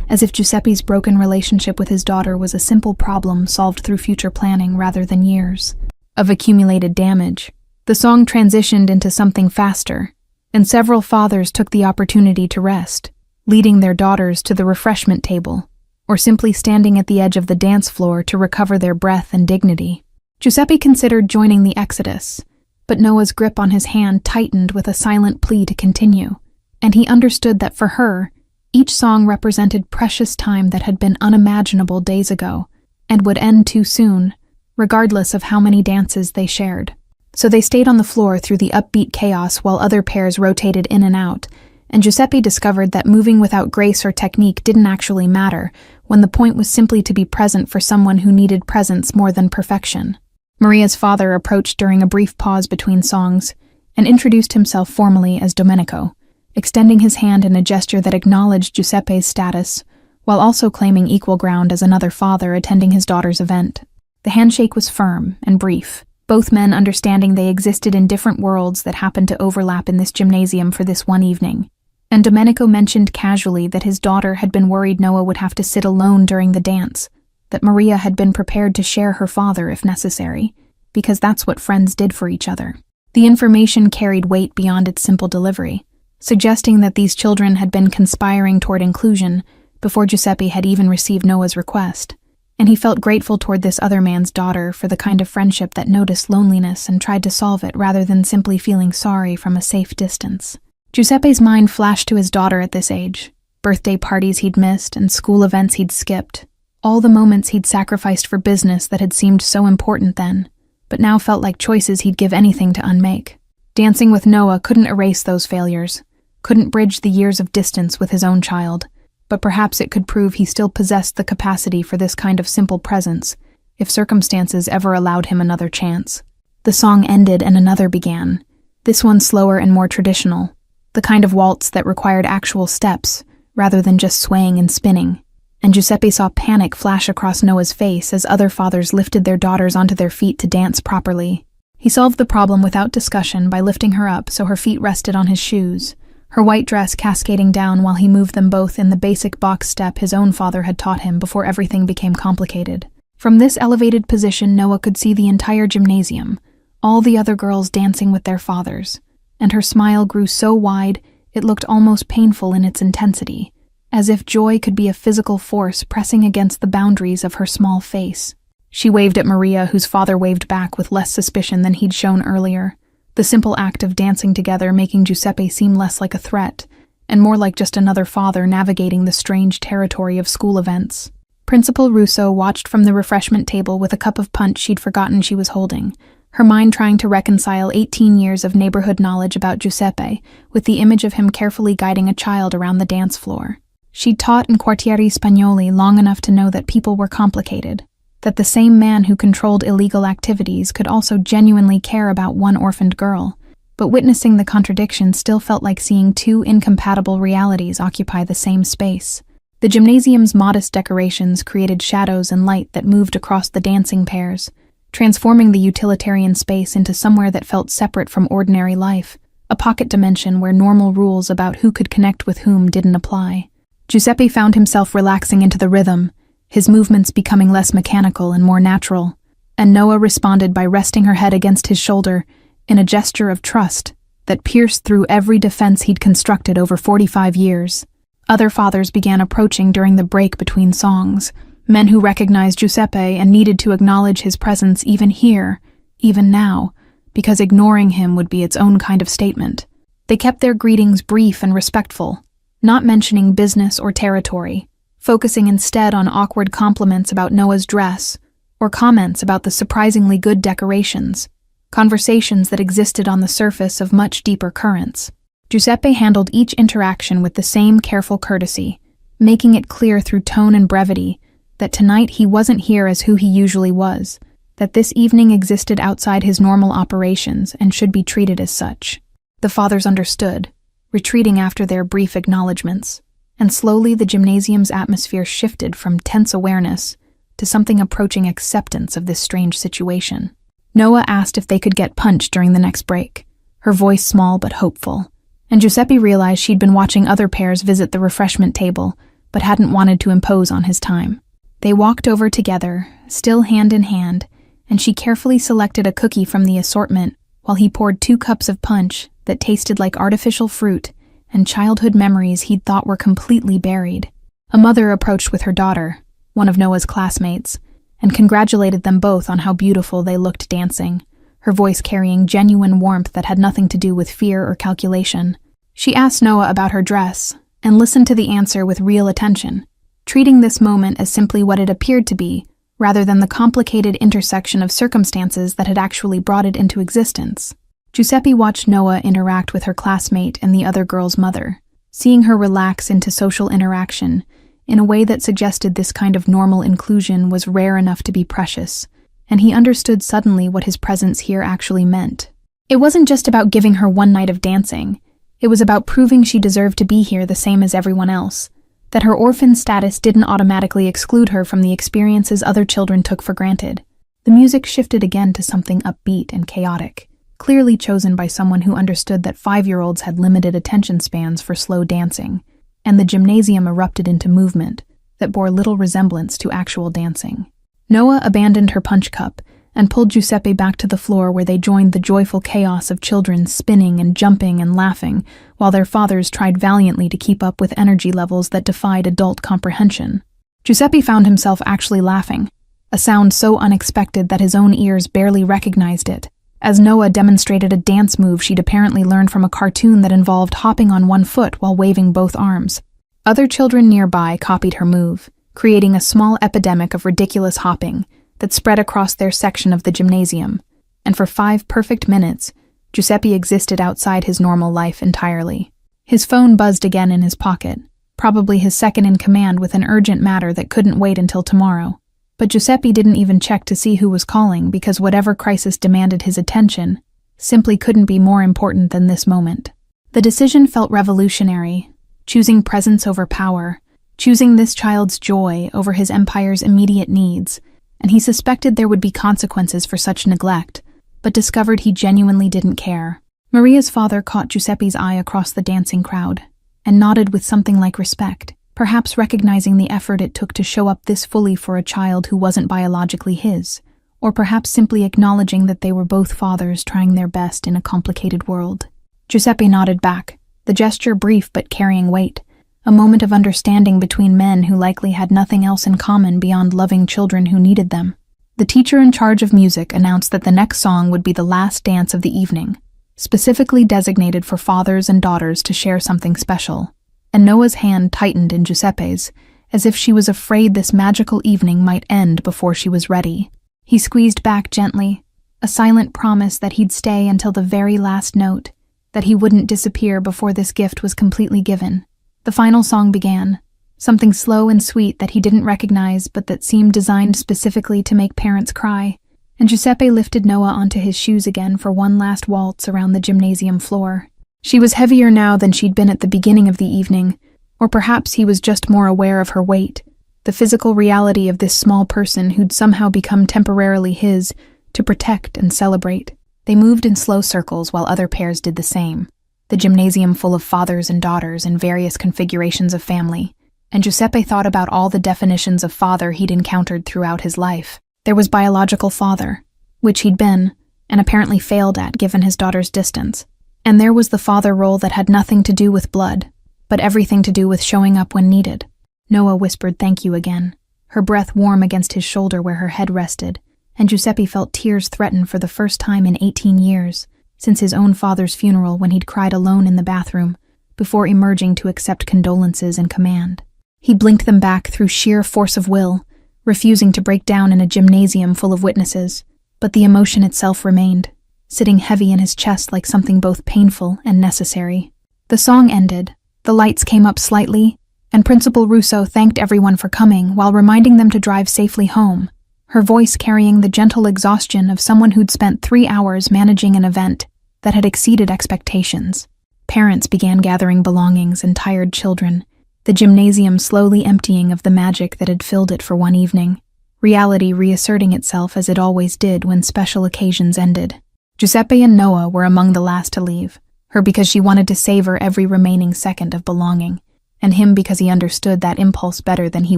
as if Giuseppe's broken relationship with his daughter was a simple problem solved through future planning rather than years of accumulated damage. The song transitioned into something faster, and several fathers took the opportunity to rest, leading their daughters to the refreshment table, or simply standing at the edge of the dance floor to recover their breath and dignity. Giuseppe considered joining the exodus, but Noah's grip on his hand tightened with a silent plea to continue, and he understood that for her, each song represented precious time that had been unimaginable days ago, and would end too soon, regardless of how many dances they shared. So they stayed on the floor through the upbeat chaos while other pairs rotated in and out, and Giuseppe discovered that moving without grace or technique didn't actually matter, when the point was simply to be present for someone who needed presence more than perfection. Maria's father approached during a brief pause between songs, and introduced himself formally as Domenico, extending his hand in a gesture that acknowledged Giuseppe's status, while also claiming equal ground as another father attending his daughter's event. The handshake was firm and brief, both men understanding they existed in different worlds that happened to overlap in this gymnasium for this one evening. and Domenico mentioned casually that his daughter had been worried Noah would have to sit alone during the dance, that Maria had been prepared to share her father if necessary, because that's what friends did for each other. The information carried weight beyond its simple delivery, suggesting that these children had been conspiring toward inclusion before Giuseppe had even received Noah's request, and he felt grateful toward this other man's daughter for the kind of friendship that noticed loneliness and tried to solve it rather than simply feeling sorry from a safe distance. Giuseppe's mind flashed to his daughter at this age, birthday parties he'd missed and school events he'd skipped, all the moments he'd sacrificed for business that had seemed so important then, but now felt like choices he'd give anything to unmake. Dancing with Noah couldn't erase those failures, couldn't bridge the years of distance with his own child, but perhaps it could prove he still possessed the capacity for this kind of simple presence, if circumstances ever allowed him another chance. The song ended and another began, this one slower and more traditional, the kind of waltz that required actual steps, rather than just swaying and spinning, and Giuseppe saw panic flash across Noah's face as other fathers lifted their daughters onto their feet to dance properly. He solved the problem without discussion by lifting her up so her feet rested on his shoes, her white dress cascading down while he moved them both in the basic box step his own father had taught him before everything became complicated. From this elevated position, Noah could see the entire gymnasium, all the other girls dancing with their fathers, and her smile grew so wide it looked almost painful in its intensity, as if joy could be a physical force pressing against the boundaries of her small face. She waved at Maria, whose father waved back with less suspicion than he'd shown earlier, the simple act of dancing together making Giuseppe seem less like a threat, and more like just another father navigating the strange territory of school events. Principal Russo watched from the refreshment table with a cup of punch she'd forgotten she was holding, her mind trying to reconcile 18 years of neighborhood knowledge about Giuseppe with the image of him carefully guiding a child around the dance floor. She'd taught in Quartieri Spagnoli long enough to know that people were complicated, that the same man who controlled illegal activities could also genuinely care about one orphaned girl, but witnessing the contradiction still felt like seeing two incompatible realities occupy the same space. The gymnasium's modest decorations created shadows and light that moved across the dancing pairs, transforming the utilitarian space into somewhere that felt separate from ordinary life, a pocket dimension where normal rules about who could connect with whom didn't apply. Giuseppe found himself relaxing into the rhythm, his movements becoming less mechanical and more natural, and Noah responded by resting her head against his shoulder in a gesture of trust that pierced through every defense he'd constructed over 45 years. Other fathers began approaching during the break between songs, men who recognized Giuseppe and needed to acknowledge his presence even here, even now, because ignoring him would be its own kind of statement. They kept their greetings brief and respectful, not mentioning business or territory, focusing instead on awkward compliments about Noah's dress or comments about the surprisingly good decorations, conversations that existed on the surface of much deeper currents. Giuseppe handled each interaction with the same careful courtesy, making it clear through tone and brevity that tonight he wasn't here as who he usually was, that this evening existed outside his normal operations and should be treated as such. The fathers understood, retreating after their brief acknowledgments, and slowly the gymnasium's atmosphere shifted from tense awareness to something approaching acceptance of this strange situation. Noah asked if they could get punch during the next break, her voice small but hopeful, and Giuseppe realized she'd been watching other pairs visit the refreshment table but hadn't wanted to impose on his time. They walked over together, still hand in hand, and she carefully selected a cookie from the assortment while he poured 2 cups of punch that tasted like artificial fruit and childhood memories he'd thought were completely buried. A mother approached with her daughter, one of Noah's classmates, and congratulated them both on how beautiful they looked dancing, her voice carrying genuine warmth that had nothing to do with fear or calculation. She asked Noah about her dress, and listened to the answer with real attention, treating this moment as simply what it appeared to be, rather than the complicated intersection of circumstances that had actually brought it into existence. Giuseppe watched Noah interact with her classmate and the other girl's mother, seeing her relax into social interaction in a way that suggested this kind of normal inclusion was rare enough to be precious, and he understood suddenly what his presence here actually meant. It wasn't just about giving her one night of dancing, it was about proving she deserved to be here the same as everyone else, that her orphan status didn't automatically exclude her from the experiences other children took for granted. The music shifted again to something upbeat and chaotic, clearly chosen by someone who understood that 5-year-olds had limited attention spans for slow dancing, and the gymnasium erupted into movement that bore little resemblance to actual dancing. Noah abandoned her punch cup and pulled Giuseppe back to the floor where they joined the joyful chaos of children spinning and jumping and laughing, while their fathers tried valiantly to keep up with energy levels that defied adult comprehension. Giuseppe found himself actually laughing, a sound so unexpected that his own ears barely recognized it, as Noah demonstrated a dance move she'd apparently learned from a cartoon that involved hopping on one foot while waving both arms. Other children nearby copied her move, creating a small epidemic of ridiculous hopping that spread across their section of the gymnasium, and for 5 perfect minutes, Giuseppe existed outside his normal life entirely. His phone buzzed again in his pocket, probably his second in command with an urgent matter that couldn't wait until tomorrow. But Giuseppe didn't even check to see who was calling because whatever crisis demanded his attention simply couldn't be more important than this moment. The decision felt revolutionary, choosing presence over power, choosing this child's joy over his empire's immediate needs, and he suspected there would be consequences for such neglect, but discovered he genuinely didn't care. Maria's father caught Giuseppe's eye across the dancing crowd and nodded with something like respect, perhaps recognizing the effort it took to show up this fully for a child who wasn't biologically his, or perhaps simply acknowledging that they were both fathers trying their best in a complicated world. Giuseppe nodded back, the gesture brief but carrying weight, a moment of understanding between men who likely had nothing else in common beyond loving children who needed them. The teacher in charge of music announced that the next song would be the last dance of the evening, specifically designated for fathers and daughters to share something special, and Noah's hand tightened in Giuseppe's, as if she was afraid this magical evening might end before she was ready. He squeezed back gently, a silent promise that he'd stay until the very last note, that he wouldn't disappear before this gift was completely given. The final song began, something slow and sweet that he didn't recognize but that seemed designed specifically to make parents cry, and Giuseppe lifted Noah onto his shoes again for one last waltz around the gymnasium floor. She was heavier now than she'd been at the beginning of the evening, or perhaps he was just more aware of her weight, the physical reality of this small person who'd somehow become temporarily his, to protect and celebrate. They moved in slow circles while other pairs did the same, the gymnasium full of fathers and daughters in various configurations of family, and Giuseppe thought about all the definitions of father he'd encountered throughout his life. There was biological father, which he'd been, and apparently failed at given his daughter's distance. And there was the father role that had nothing to do with blood, but everything to do with showing up when needed. Noah whispered thank you again, her breath warm against his shoulder where her head rested, and Giuseppe felt tears threaten for the first time in 18 years, since his own father's funeral when he'd cried alone in the bathroom, before emerging to accept condolences and command. He blinked them back through sheer force of will, refusing to break down in a gymnasium full of witnesses, but the emotion itself remained, sitting heavy in his chest like something both painful and necessary. The song ended, the lights came up slightly, and Principal Russo thanked everyone for coming while reminding them to drive safely home, her voice carrying the gentle exhaustion of someone who'd spent 3 hours managing an event that had exceeded expectations. Parents began gathering belongings and tired children, the gymnasium slowly emptying of the magic that had filled it for one evening, reality reasserting itself as it always did when special occasions ended. Giuseppe and Noah were among the last to leave, her because she wanted to savor every remaining second of belonging, and him because he understood that impulse better than he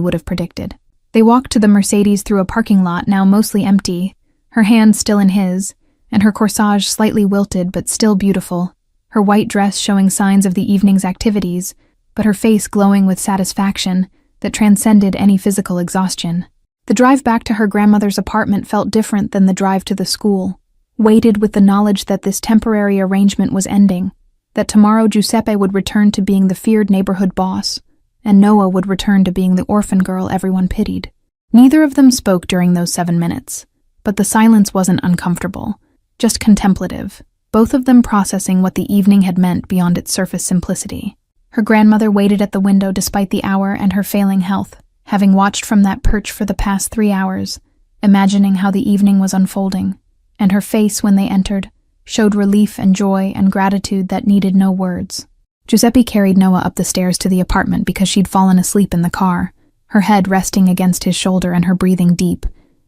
would have predicted. They walked to the Mercedes through a parking lot now mostly empty, her hand still in his, and her corsage slightly wilted but still beautiful, her white dress showing signs of the evening's activities, but her face glowing with satisfaction that transcended any physical exhaustion. The drive back to her grandmother's apartment felt different than the drive to the school, weighted with the knowledge that this temporary arrangement was ending, that tomorrow Giuseppe would return to being the feared neighborhood boss, and Noah would return to being the orphan girl everyone pitied. Neither of them spoke during those 7 minutes, but the silence wasn't uncomfortable, just contemplative, both of them processing what the evening had meant beyond its surface simplicity. Her grandmother waited at the window despite the hour and her failing health, having watched from that perch for the past 3 hours, imagining how the evening was unfolding, and her face when they entered showed relief and joy and gratitude that needed no words. Giuseppe carried Noah up the stairs to the apartment because she'd fallen asleep in the car, her head resting against his shoulder and her breathing deep,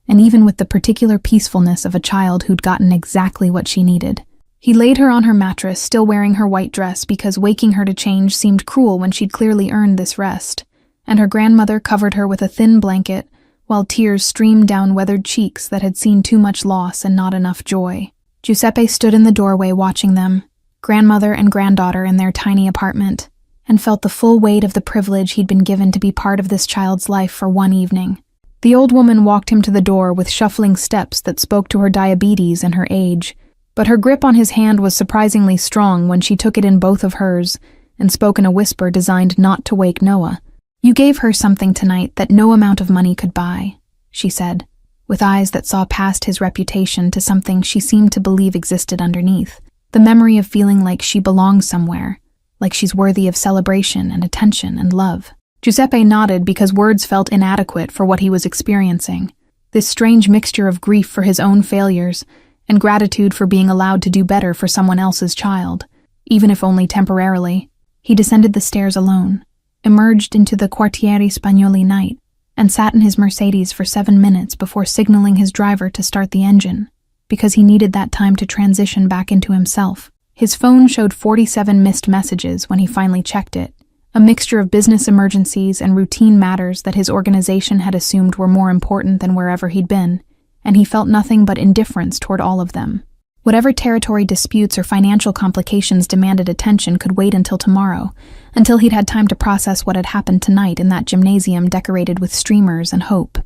and even with the particular peacefulness of a child who'd gotten exactly what she needed. He laid her on her mattress, still wearing her white dress because waking her to change seemed cruel when she'd clearly earned this rest, and her grandmother covered her with a thin blanket while tears streamed down weathered cheeks that had seen too much loss and not enough joy. Giuseppe stood in the doorway watching them, grandmother and granddaughter in their tiny apartment, and felt the full weight of the privilege he'd been given to be part of this child's life for one evening. The old woman walked him to the door with shuffling steps that spoke to her diabetes and her age, but her grip on his hand was surprisingly strong when she took it in both of hers and spoke in a whisper designed not to wake Noah. "You gave her something tonight that no amount of money could buy," she said, with eyes that saw past his reputation to something she seemed to believe existed underneath, the memory of feeling like she belongs somewhere, like she's worthy of celebration and attention and love. Giuseppe nodded because words felt inadequate for what he was experiencing, this strange mixture of grief for his own failures and gratitude for being allowed to do better for someone else's child, even if only temporarily. He descended the stairs alone, emerged into the Quartieri Spagnoli night, and sat in his Mercedes for 7 minutes before signaling his driver to start the engine, because he needed that time to transition back into himself. His phone showed 47 missed messages when he finally checked it, a mixture of business emergencies and routine matters that his organization had assumed were more important than wherever he'd been, and he felt nothing but indifference toward all of them. Whatever territory disputes or financial complications demanded attention could wait until tomorrow, until he'd had time to process what had happened tonight in that gymnasium decorated with streamers and hope.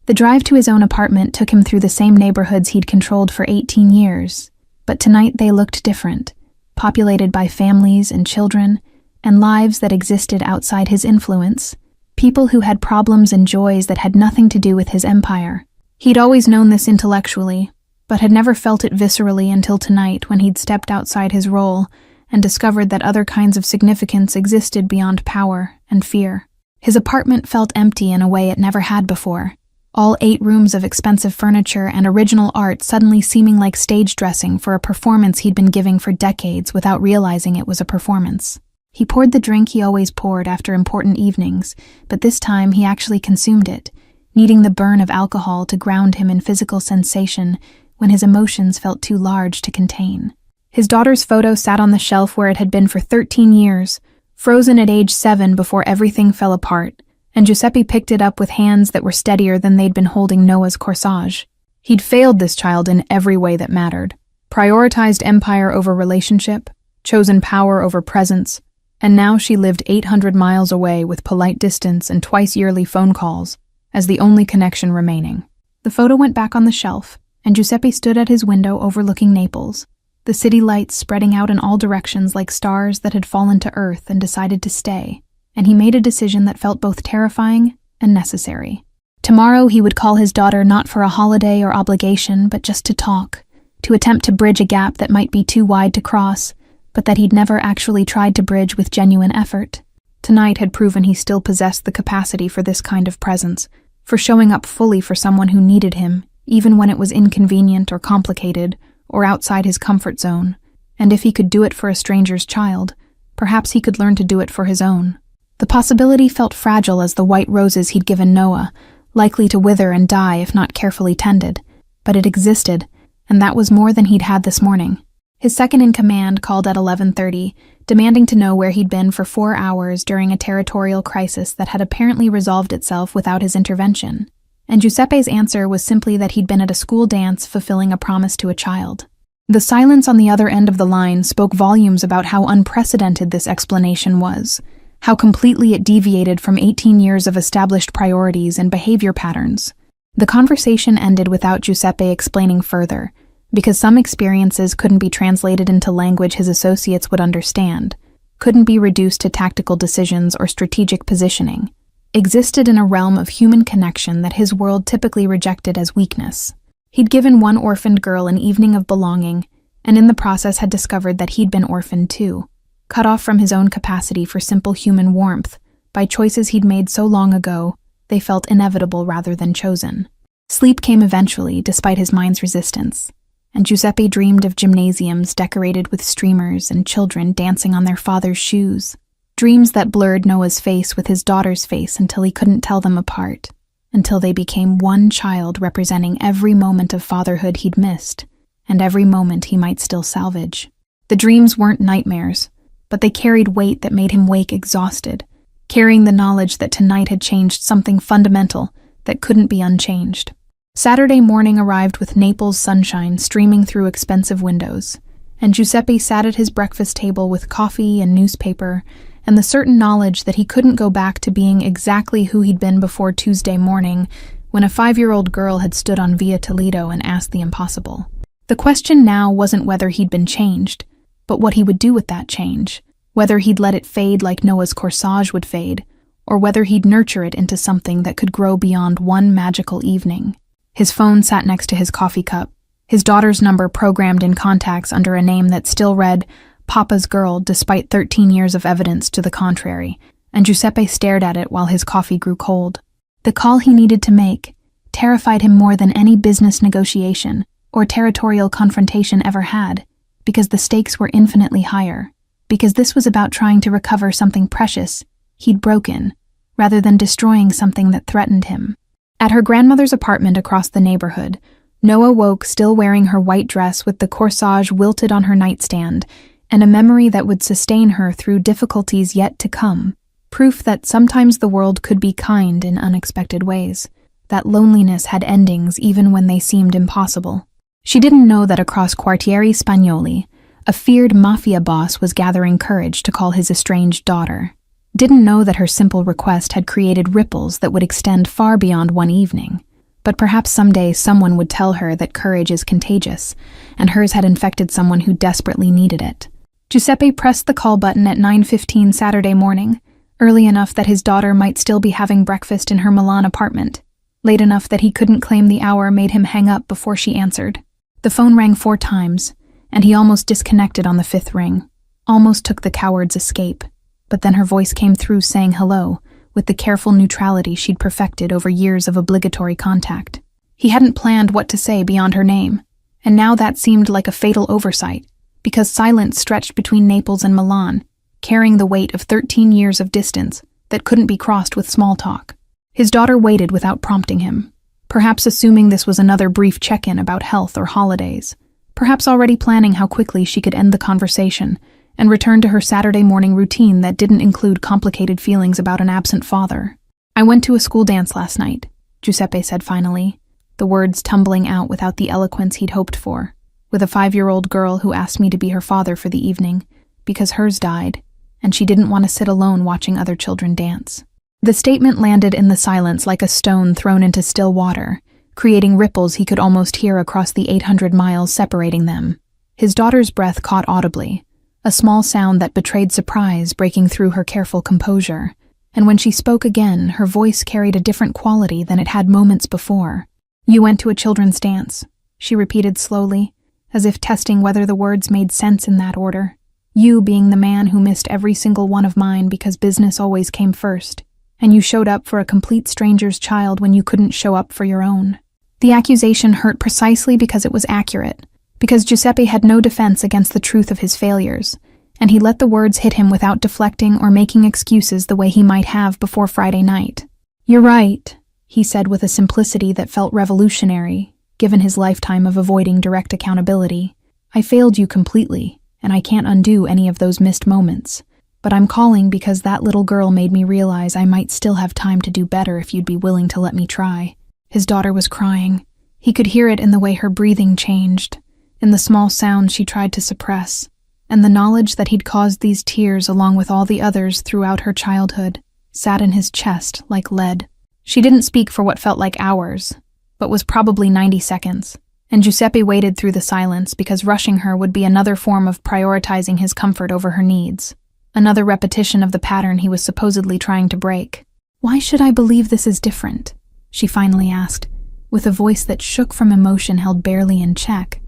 The drive to his own apartment took him through the same neighborhoods he'd controlled for 18 years, but tonight they looked different, populated by families and children, and lives that existed outside his influence, people who had problems and joys that had nothing to do with his empire. He'd always known this intellectually, but had never felt it viscerally until tonight when he'd stepped outside his role and discovered that other kinds of significance existed beyond power and fear. His apartment felt empty in a way it never had before, all 8 rooms of expensive furniture and original art suddenly seeming like stage dressing for a performance he'd been giving for decades without realizing it was a performance. He poured the drink he always poured after important evenings, but this time he actually consumed it, needing the burn of alcohol to ground him in physical sensation when his emotions felt too large to contain. His daughter's photo sat on the shelf where it had been for 13 years, frozen at age 7 before everything fell apart, and Giuseppe picked it up with hands that were steadier than they'd been holding Noah's corsage. He'd failed this child in every way that mattered, prioritized empire over relationship, chosen power over presence, and now she lived 800 miles away with polite distance and twice-yearly phone calls as the only connection remaining. The photo went back on the shelf, and Giuseppe stood at his window overlooking Naples, the city lights spreading out in all directions like stars that had fallen to earth and decided to stay, and he made a decision that felt both terrifying and necessary. Tomorrow he would call his daughter not for a holiday or obligation, but just to talk, to attempt to bridge a gap that might be too wide to cross, but that he'd never actually tried to bridge with genuine effort. Tonight had proven he still possessed the capacity for this kind of presence, for showing up fully for someone who needed him, even when it was inconvenient or complicated, or outside his comfort zone. And if he could do it for a stranger's child, perhaps he could learn to do it for his own. The possibility felt fragile as the white roses he'd given Noah, likely to wither and die if not carefully tended, but it existed, and that was more than he'd had this morning. His second-in-command called at 11:30, demanding to know where he'd been for 4 hours during a territorial crisis that had apparently resolved itself without his intervention. And Giuseppe's answer was simply that he'd been at a school dance fulfilling a promise to a child. The silence on the other end of the line spoke volumes about how unprecedented this explanation was, how completely it deviated from 18 years of established priorities and behavior patterns. The conversation ended without Giuseppe explaining further, because some experiences couldn't be translated into language his associates would understand, couldn't be reduced to tactical decisions or strategic positioning, existed in a realm of human connection that his world typically rejected as weakness. He'd given one orphaned girl an evening of belonging, and in the process had discovered that he'd been orphaned too, cut off from his own capacity for simple human warmth by choices he'd made so long ago they felt inevitable rather than chosen. Sleep came eventually, despite his mind's resistance, and Giuseppe dreamed of gymnasiums decorated with streamers and children dancing on their father's shoes, dreams that blurred Noah's face with his daughter's face until he couldn't tell them apart, until they became one child representing every moment of fatherhood he'd missed, and every moment he might still salvage. The dreams weren't nightmares, but they carried weight that made him wake exhausted, carrying the knowledge that tonight had changed something fundamental that couldn't be unchanged. Saturday morning arrived with Naples sunshine streaming through expensive windows, and Giuseppe sat at his breakfast table with coffee and newspaper and the certain knowledge that he couldn't go back to being exactly who he'd been before Tuesday morning when a 5-year-old girl had stood on Via Toledo and asked the impossible. The question now wasn't whether he'd been changed, but what he would do with that change, whether he'd let it fade like Noah's corsage would fade, or whether he'd nurture it into something that could grow beyond one magical evening. His phone sat next to his coffee cup, his daughter's number programmed in contacts under a name that still read Papa's Girl despite 13 years of evidence to the contrary, and Giuseppe stared at it while his coffee grew cold. The call he needed to make terrified him more than any business negotiation or territorial confrontation ever had, because the stakes were infinitely higher, because this was about trying to recover something precious he'd broken, rather than destroying something that threatened him. At her grandmother's apartment across the neighborhood, Noah woke still wearing her white dress with the corsage wilted on her nightstand, and a memory that would sustain her through difficulties yet to come, proof that sometimes the world could be kind in unexpected ways, that loneliness had endings even when they seemed impossible. She didn't know that across Quartieri Spagnoli, a feared mafia boss was gathering courage to call his estranged daughter. Didn't know that her simple request had created ripples that would extend far beyond one evening. But perhaps someday someone would tell her that courage is contagious, and hers had infected someone who desperately needed it. Giuseppe pressed the call button at 9:15 Saturday morning, early enough that his daughter might still be having breakfast in her Milan apartment, late enough that he couldn't claim the hour made him hang up before she answered. The phone rang 4 times, and he almost disconnected on the 5th ring, almost took the coward's escape. But then her voice came through saying hello, with the careful neutrality she'd perfected over years of obligatory contact. He hadn't planned what to say beyond her name, and now that seemed like a fatal oversight, because silence stretched between Naples and Milan, carrying the weight of 13 years of distance that couldn't be crossed with small talk. His daughter waited without prompting him, perhaps assuming this was another brief check-in about health or holidays, perhaps already planning how quickly she could end the conversation and return to her Saturday morning routine that didn't include complicated feelings about an absent father. "I went to a school dance last night," Giuseppe said finally, the words tumbling out without the eloquence he'd hoped for, "with a 5-year-old girl who asked me to be her father for the evening, because hers died, and she didn't want to sit alone watching other children dance." The statement landed in the silence like a stone thrown into still water, creating ripples he could almost hear across the 800 miles separating them. His daughter's breath caught audibly, a small sound that betrayed surprise breaking through her careful composure, and when she spoke again, her voice carried a different quality than it had moments before. "You went to a children's dance," she repeated slowly, as if testing whether the words made sense in that order. "You being the man who missed every single one of mine because business always came first. And you showed up for a complete stranger's child when you couldn't show up for your own." The accusation hurt precisely because it was accurate, because Giuseppe had no defense against the truth of his failures, and he let the words hit him without deflecting or making excuses the way he might have before Friday night. "You're right," he said with a simplicity that felt revolutionary, given his lifetime of avoiding direct accountability. "I failed you completely, and I can't undo any of those missed moments. But I'm calling because that little girl made me realize I might still have time to do better if you'd be willing to let me try." His daughter was crying. He could hear it in the way her breathing changed, in the small sounds she tried to suppress, and the knowledge that he'd caused these tears along with all the others throughout her childhood sat in his chest like lead. She didn't speak for what felt like hours, but was probably 90 seconds, and Giuseppe waited through the silence because rushing her would be another form of prioritizing his comfort over her needs. Another repetition of the pattern he was supposedly trying to break. "Why should I believe this is different?" she finally asked, with a voice that shook from emotion held barely in check.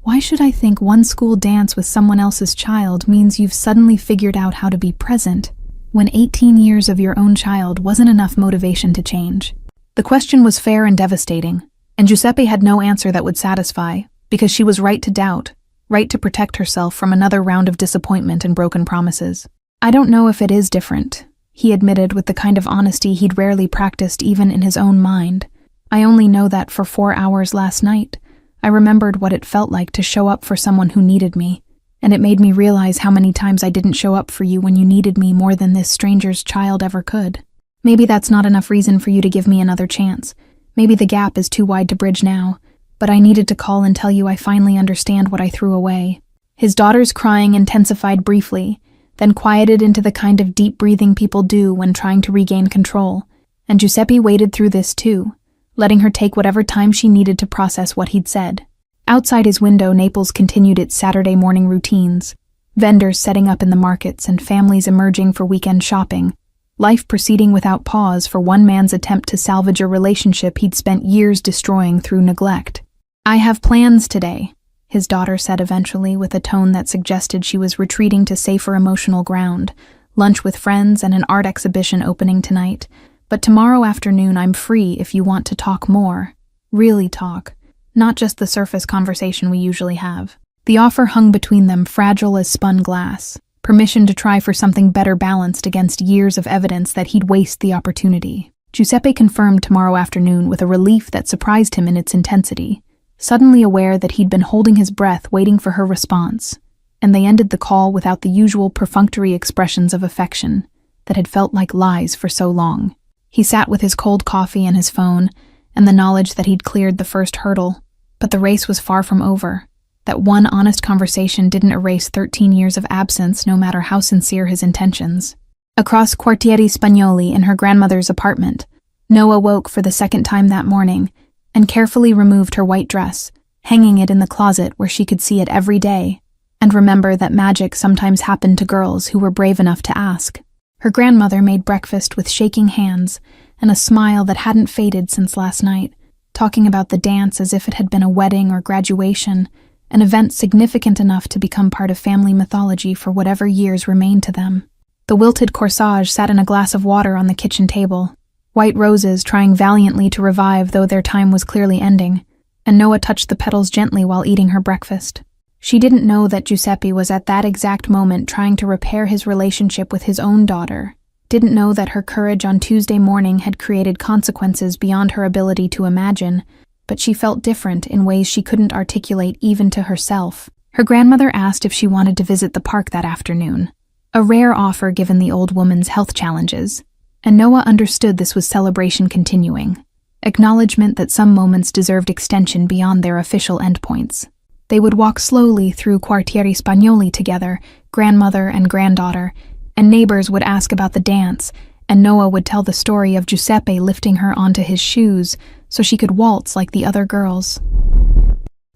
"Why should I think one school dance with someone else's child means you've suddenly figured out how to be present, when 18 years of your own child wasn't enough motivation to change?" The question was fair and devastating, and Giuseppe had no answer that would satisfy, because she was right to doubt, right to protect herself from another round of disappointment and broken promises. "I don't know if it is different," he admitted with the kind of honesty he'd rarely practiced even in his own mind. "I only know that for 4 hours last night, I remembered what it felt like to show up for someone who needed me, and it made me realize how many times I didn't show up for you when you needed me more than this stranger's child ever could. Maybe that's not enough reason for you to give me another chance. Maybe the gap is too wide to bridge now, but I needed to call and tell you I finally understand what I threw away." His daughter's crying intensified briefly, then quieted into the kind of deep breathing people do when trying to regain control, and Giuseppe waited through this too, letting her take whatever time she needed to process what he'd said. Outside his window, Naples continued its Saturday morning routines, vendors setting up in the markets and families emerging for weekend shopping, life proceeding without pause for one man's attempt to salvage a relationship he'd spent years destroying through neglect. "I have plans today," his daughter said eventually, with a tone that suggested she was retreating to safer emotional ground. "Lunch with friends and an art exhibition opening tonight. But tomorrow afternoon I'm free if you want to talk more. Really talk. Not just the surface conversation we usually have." The offer hung between them, fragile as spun glass. Permission to try for something better balanced against years of evidence that he'd waste the opportunity. Giuseppe confirmed tomorrow afternoon with a relief that surprised him in its intensity, suddenly aware that he'd been holding his breath waiting for her response, and they ended the call without the usual perfunctory expressions of affection that had felt like lies for so long. He sat with his cold coffee and his phone, and the knowledge that he'd cleared the first hurdle, but the race was far from over. That one honest conversation didn't erase 13 years of absence, no matter how sincere his intentions. Across Quartieri Spagnoli in her grandmother's apartment, Noah woke for the second time that morning and carefully removed her white dress, hanging it in the closet where she could see it every day, and remember that magic sometimes happened to girls who were brave enough to ask. Her grandmother made breakfast with shaking hands and a smile that hadn't faded since last night, talking about the dance as if it had been a wedding or graduation, an event significant enough to become part of family mythology for whatever years remained to them. The wilted corsage sat in a glass of water on the kitchen table, white roses trying valiantly to revive though their time was clearly ending, and Noah touched the petals gently while eating her breakfast. She didn't know that Giuseppe was at that exact moment trying to repair his relationship with his own daughter, didn't know that her courage on Tuesday morning had created consequences beyond her ability to imagine, but she felt different in ways she couldn't articulate even to herself. Her grandmother asked if she wanted to visit the park that afternoon, a rare offer given the old woman's health challenges, and Noah understood this was celebration continuing, acknowledgement that some moments deserved extension beyond their official endpoints. They would walk slowly through Quartieri Spagnoli together, grandmother and granddaughter, and neighbors would ask about the dance, and Noah would tell the story of Giuseppe lifting her onto his shoes so she could waltz like the other girls.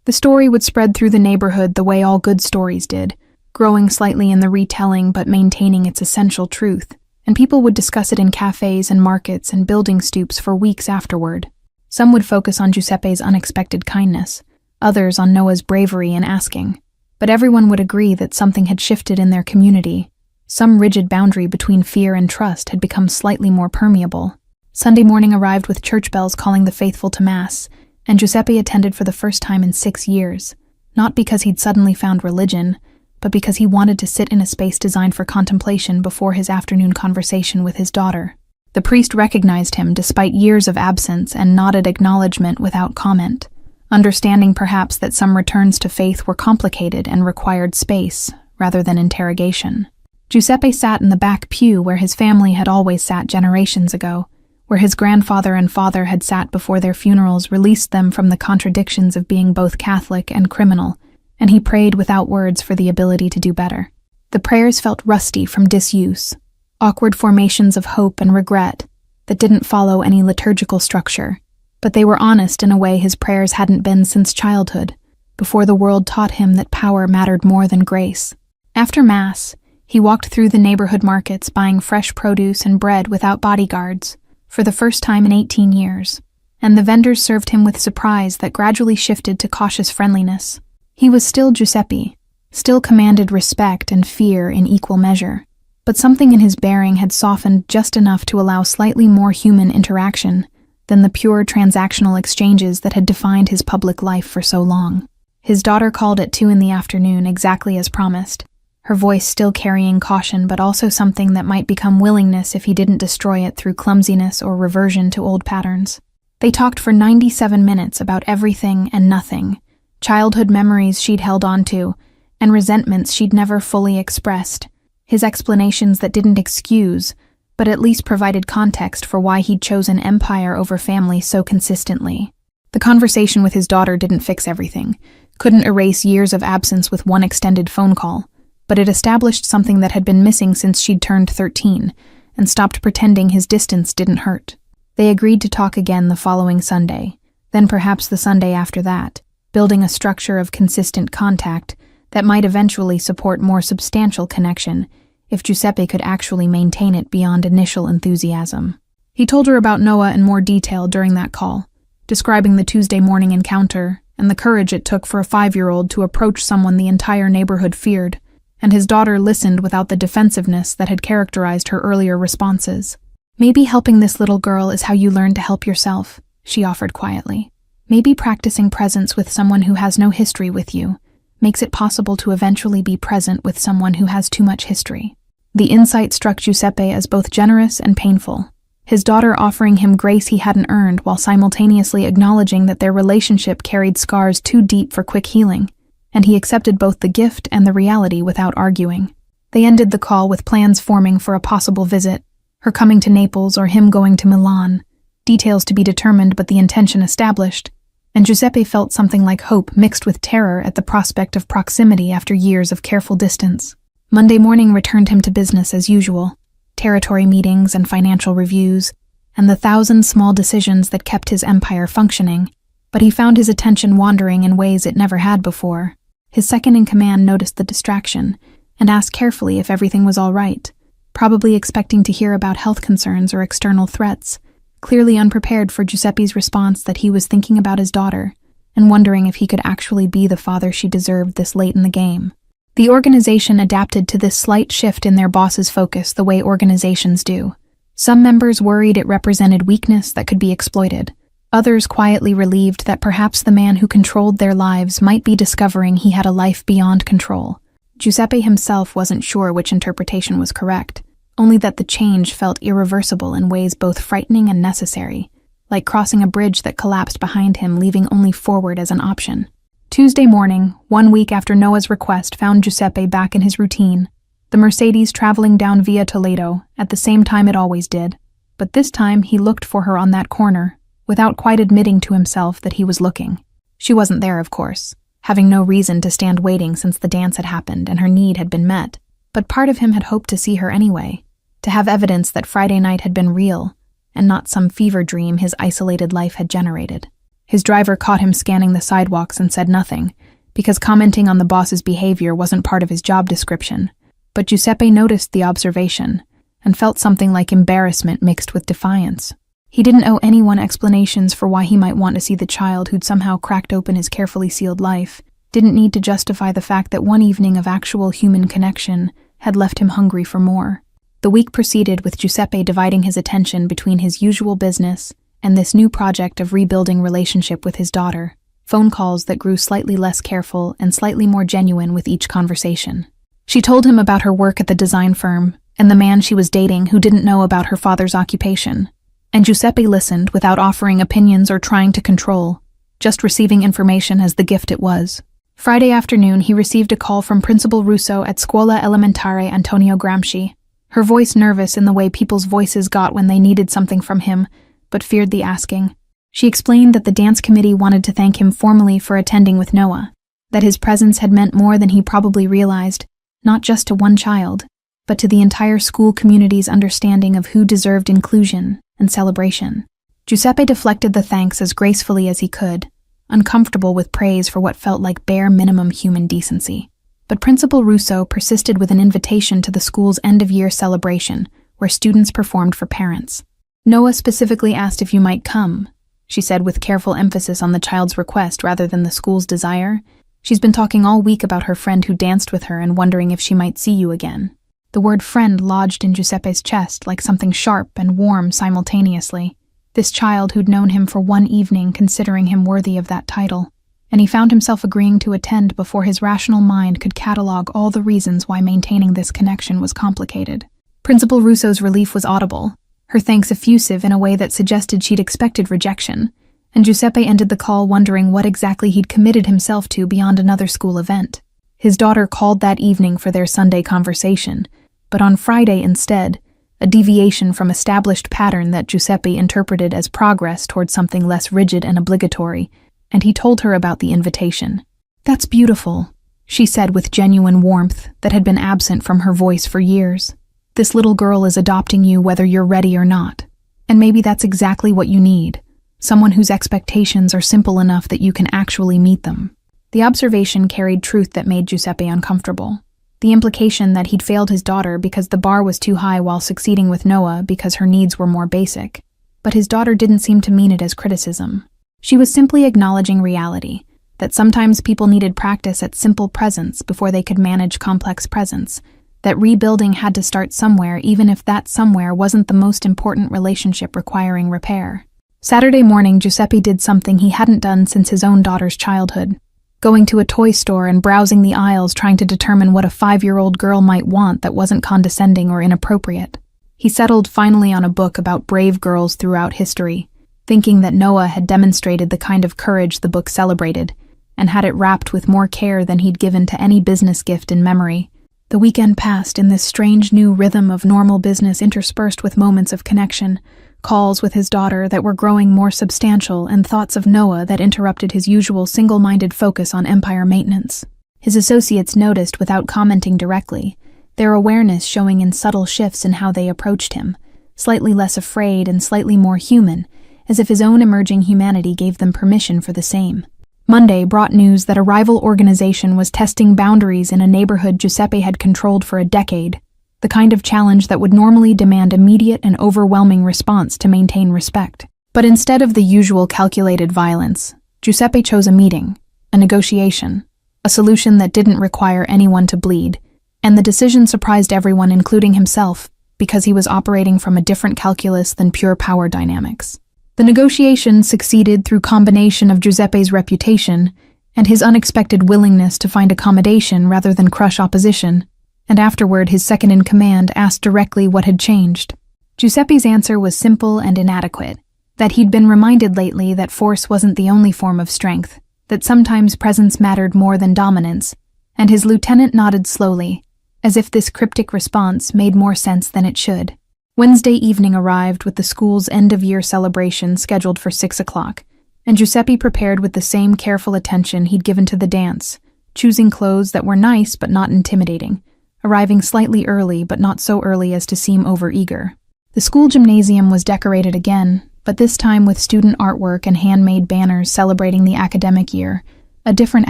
The story would spread through the neighborhood the way all good stories did, growing slightly in the retelling but maintaining its essential truth, and people would discuss it in cafes and markets and building stoops for weeks afterward. Some would focus on Giuseppe's unexpected kindness, others on Noah's bravery in asking, but everyone would agree that something had shifted in their community. Some rigid boundary between fear and trust had become slightly more permeable. Sunday morning arrived with church bells calling the faithful to Mass, and Giuseppe attended for the first time in 6 years, not because he'd suddenly found religion, but because he wanted to sit in a space designed for contemplation before his afternoon conversation with his daughter. The priest recognized him despite years of absence and nodded acknowledgement without comment, understanding perhaps that some returns to faith were complicated and required space rather than interrogation. Giuseppe sat in the back pew where his family had always sat generations ago, where his grandfather and father had sat before their funerals released them from the contradictions of being both Catholic and criminal, and he prayed without words for the ability to do better. The prayers felt rusty from disuse, awkward formations of hope and regret that didn't follow any liturgical structure, but they were honest in a way his prayers hadn't been since childhood, before the world taught him that power mattered more than grace. After Mass, he walked through the neighborhood markets buying fresh produce and bread without bodyguards, for the first time in 18 years, and the vendors served him with surprise that gradually shifted to cautious friendliness. He was still Giuseppe, still commanded respect and fear in equal measure, but something in his bearing had softened just enough to allow slightly more human interaction than the pure transactional exchanges that had defined his public life for so long. His daughter called at 2 in the afternoon, exactly as promised, her voice still carrying caution but also something that might become willingness if he didn't destroy it through clumsiness or reversion to old patterns. They talked for 97 minutes about everything and nothing, childhood memories she'd held on to, and resentments she'd never fully expressed. His explanations that didn't excuse, but at least provided context for why he'd chosen empire over family so consistently. The conversation with his daughter didn't fix everything, couldn't erase years of absence with one extended phone call, but it established something that had been missing since she'd turned 13, and stopped pretending his distance didn't hurt. They agreed to talk again the following Sunday, then perhaps the Sunday after that, building a structure of consistent contact that might eventually support more substantial connection if Giuseppe could actually maintain it beyond initial enthusiasm. He told her about Noah in more detail during that call, describing the Tuesday morning encounter and the courage it took for a 5-year-old to approach someone the entire neighborhood feared, and his daughter listened without the defensiveness that had characterized her earlier responses. "Maybe helping this little girl is how you learn to help yourself," she offered quietly. "Maybe practicing presence with someone who has no history with you makes it possible to eventually be present with someone who has too much history." The insight struck Giuseppe as both generous and painful, his daughter offering him grace he hadn't earned while simultaneously acknowledging that their relationship carried scars too deep for quick healing, and he accepted both the gift and the reality without arguing. They ended the call with plans forming for a possible visit, her coming to Naples or him going to Milan, details to be determined but the intention established, and Giuseppe felt something like hope mixed with terror at the prospect of proximity after years of careful distance. Monday morning returned him to business as usual, territory meetings and financial reviews, and the 1,000 small decisions that kept his empire functioning, but he found his attention wandering in ways it never had before. His second-in-command noticed the distraction and asked carefully if everything was all right, probably expecting to hear about health concerns or external threats, clearly unprepared for Giuseppe's response that he was thinking about his daughter and wondering if he could actually be the father she deserved this late in the game. The organization adapted to this slight shift in their boss's focus the way organizations do. Some members worried it represented weakness that could be exploited. Others quietly relieved that perhaps the man who controlled their lives might be discovering he had a life beyond control. Giuseppe himself wasn't sure which interpretation was correct, only that the change felt irreversible in ways both frightening and necessary, like crossing a bridge that collapsed behind him, leaving only forward as an option. Tuesday morning, 1 week after Noah's request, found Giuseppe back in his routine, the Mercedes traveling down Via Toledo at the same time it always did, but this time he looked for her on that corner, without quite admitting to himself that he was looking. She wasn't there, of course, having no reason to stand waiting since the dance had happened and her need had been met, but part of him had hoped to see her anyway, to have evidence that Friday night had been real, and not some fever dream his isolated life had generated. His driver caught him scanning the sidewalks and said nothing, because commenting on the boss's behavior wasn't part of his job description, but Giuseppe noticed the observation and felt something like embarrassment mixed with defiance. He didn't owe anyone explanations for why he might want to see the child who'd somehow cracked open his carefully sealed life, didn't need to justify the fact that one evening of actual human connection had left him hungry for more. The week proceeded with Giuseppe dividing his attention between his usual business and this new project of rebuilding relationship with his daughter, phone calls that grew slightly less careful and slightly more genuine with each conversation. She told him about her work at the design firm and the man she was dating who didn't know about her father's occupation, and Giuseppe listened without offering opinions or trying to control, just receiving information as the gift it was. Friday afternoon, he received a call from Principal Russo at Scuola Elementare Antonio Gramsci, her voice nervous in the way people's voices got when they needed something from him, but feared the asking. She explained that the dance committee wanted to thank him formally for attending with Noah, that his presence had meant more than he probably realized, not just to one child, but to the entire school community's understanding of who deserved inclusion and celebration. Giuseppe deflected the thanks as gracefully as he could, uncomfortable with praise for what felt like bare minimum human decency. But Principal Russo persisted with an invitation to the school's end-of-year celebration, where students performed for parents. "Noah specifically asked if you might come," she said with careful emphasis on the child's request rather than the school's desire. "She's been talking all week about her friend who danced with her and wondering if she might see you again." The word friend lodged in Giuseppe's chest like something sharp and warm simultaneously. This child who'd known him for one evening considering him worthy of that title, and he found himself agreeing to attend before his rational mind could catalog all the reasons why maintaining this connection was complicated. Principal Russo's relief was audible, her thanks effusive in a way that suggested she'd expected rejection, and Giuseppe ended the call wondering what exactly he'd committed himself to beyond another school event. His daughter called that evening for their Sunday conversation, but on Friday instead, a deviation from established pattern that Giuseppe interpreted as progress towards something less rigid and obligatory, and he told her about the invitation. "That's beautiful," she said with genuine warmth that had been absent from her voice for years. "This little girl is adopting you whether you're ready or not. And maybe that's exactly what you need, someone whose expectations are simple enough that you can actually meet them." The observation carried truth that made Giuseppe uncomfortable. The implication that he'd failed his daughter because the bar was too high while succeeding with Noah because her needs were more basic. But his daughter didn't seem to mean it as criticism. She was simply acknowledging reality, that sometimes people needed practice at simple presence before they could manage complex presence, that rebuilding had to start somewhere even if that somewhere wasn't the most important relationship requiring repair. Saturday morning, Giuseppe did something he hadn't done since his own daughter's childhood. Going to a toy store and browsing the aisles trying to determine what a 5-year-old girl might want that wasn't condescending or inappropriate. He settled finally on a book about brave girls throughout history, thinking that Noah had demonstrated the kind of courage the book celebrated, and had it wrapped with more care than he'd given to any business gift in memory. The weekend passed in this strange new rhythm of normal business interspersed with moments of connection, calls with his daughter that were growing more substantial, and thoughts of Noah that interrupted his usual single-minded focus on empire maintenance. His associates noticed without commenting directly, their awareness showing in subtle shifts in how they approached him, slightly less afraid and slightly more human, as if his own emerging humanity gave them permission for the same. Monday brought news that a rival organization was testing boundaries in a neighborhood Giuseppe had controlled for a decade, the kind of challenge that would normally demand immediate and overwhelming response to maintain respect. But instead of the usual calculated violence, Giuseppe chose a meeting, a negotiation, a solution that didn't require anyone to bleed, and the decision surprised everyone, including himself, because he was operating from a different calculus than pure power dynamics. The negotiation succeeded through combination of Giuseppe's reputation and his unexpected willingness to find accommodation rather than crush opposition, and afterward his second-in-command asked directly what had changed. Giuseppe's answer was simple and inadequate, that he'd been reminded lately that force wasn't the only form of strength, that sometimes presence mattered more than dominance, and his lieutenant nodded slowly, as if this cryptic response made more sense than it should. Wednesday evening arrived with the school's end-of-year celebration scheduled for 6 o'clock, and Giuseppe prepared with the same careful attention he'd given to the dance, choosing clothes that were nice but not intimidating, arriving slightly early but not so early as to seem overeager. The school gymnasium was decorated again, but this time with student artwork and handmade banners celebrating the academic year, a different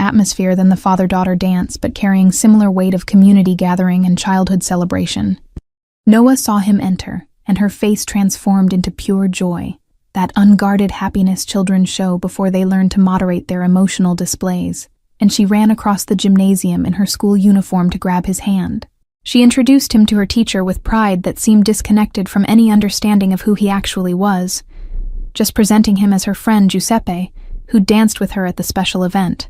atmosphere than the father-daughter dance but carrying similar weight of community gathering and childhood celebration. Noah saw him enter, and her face transformed into pure joy, that unguarded happiness children show before they learn to moderate their emotional displays, and she ran across the gymnasium in her school uniform to grab his hand. She introduced him to her teacher with pride that seemed disconnected from any understanding of who he actually was, just presenting him as her friend Giuseppe, who danced with her at the special event,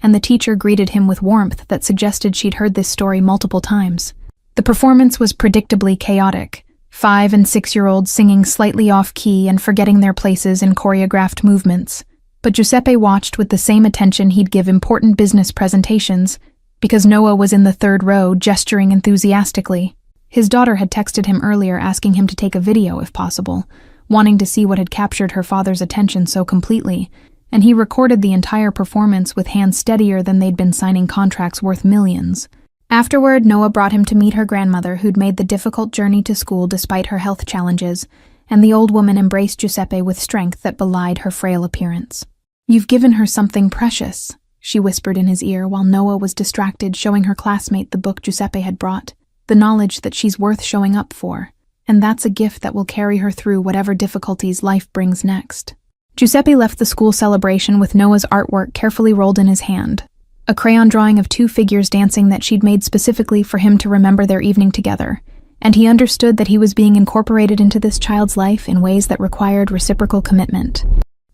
and the teacher greeted him with warmth that suggested she'd heard this story multiple times. The performance was predictably chaotic, 5- and 6-year-olds singing slightly off-key and forgetting their places in choreographed movements. But Giuseppe watched with the same attention he'd give important business presentations, because Noah was in the third row, gesturing enthusiastically. His daughter had texted him earlier asking him to take a video if possible, wanting to see what had captured her father's attention so completely, and he recorded the entire performance with hands steadier than they'd been signing contracts worth millions. Afterward, Noah brought him to meet her grandmother, who'd made the difficult journey to school despite her health challenges, and the old woman embraced Giuseppe with strength that belied her frail appearance. "You've given her something precious," she whispered in his ear while Noah was distracted showing her classmate the book Giuseppe had brought, the knowledge that she's worth showing up for, and that's a gift that will carry her through whatever difficulties life brings next. Giuseppe left the school celebration with Noah's artwork carefully rolled in his hand, a crayon drawing of 2 figures dancing that she'd made specifically for him to remember their evening together, and he understood that he was being incorporated into this child's life in ways that required reciprocal commitment.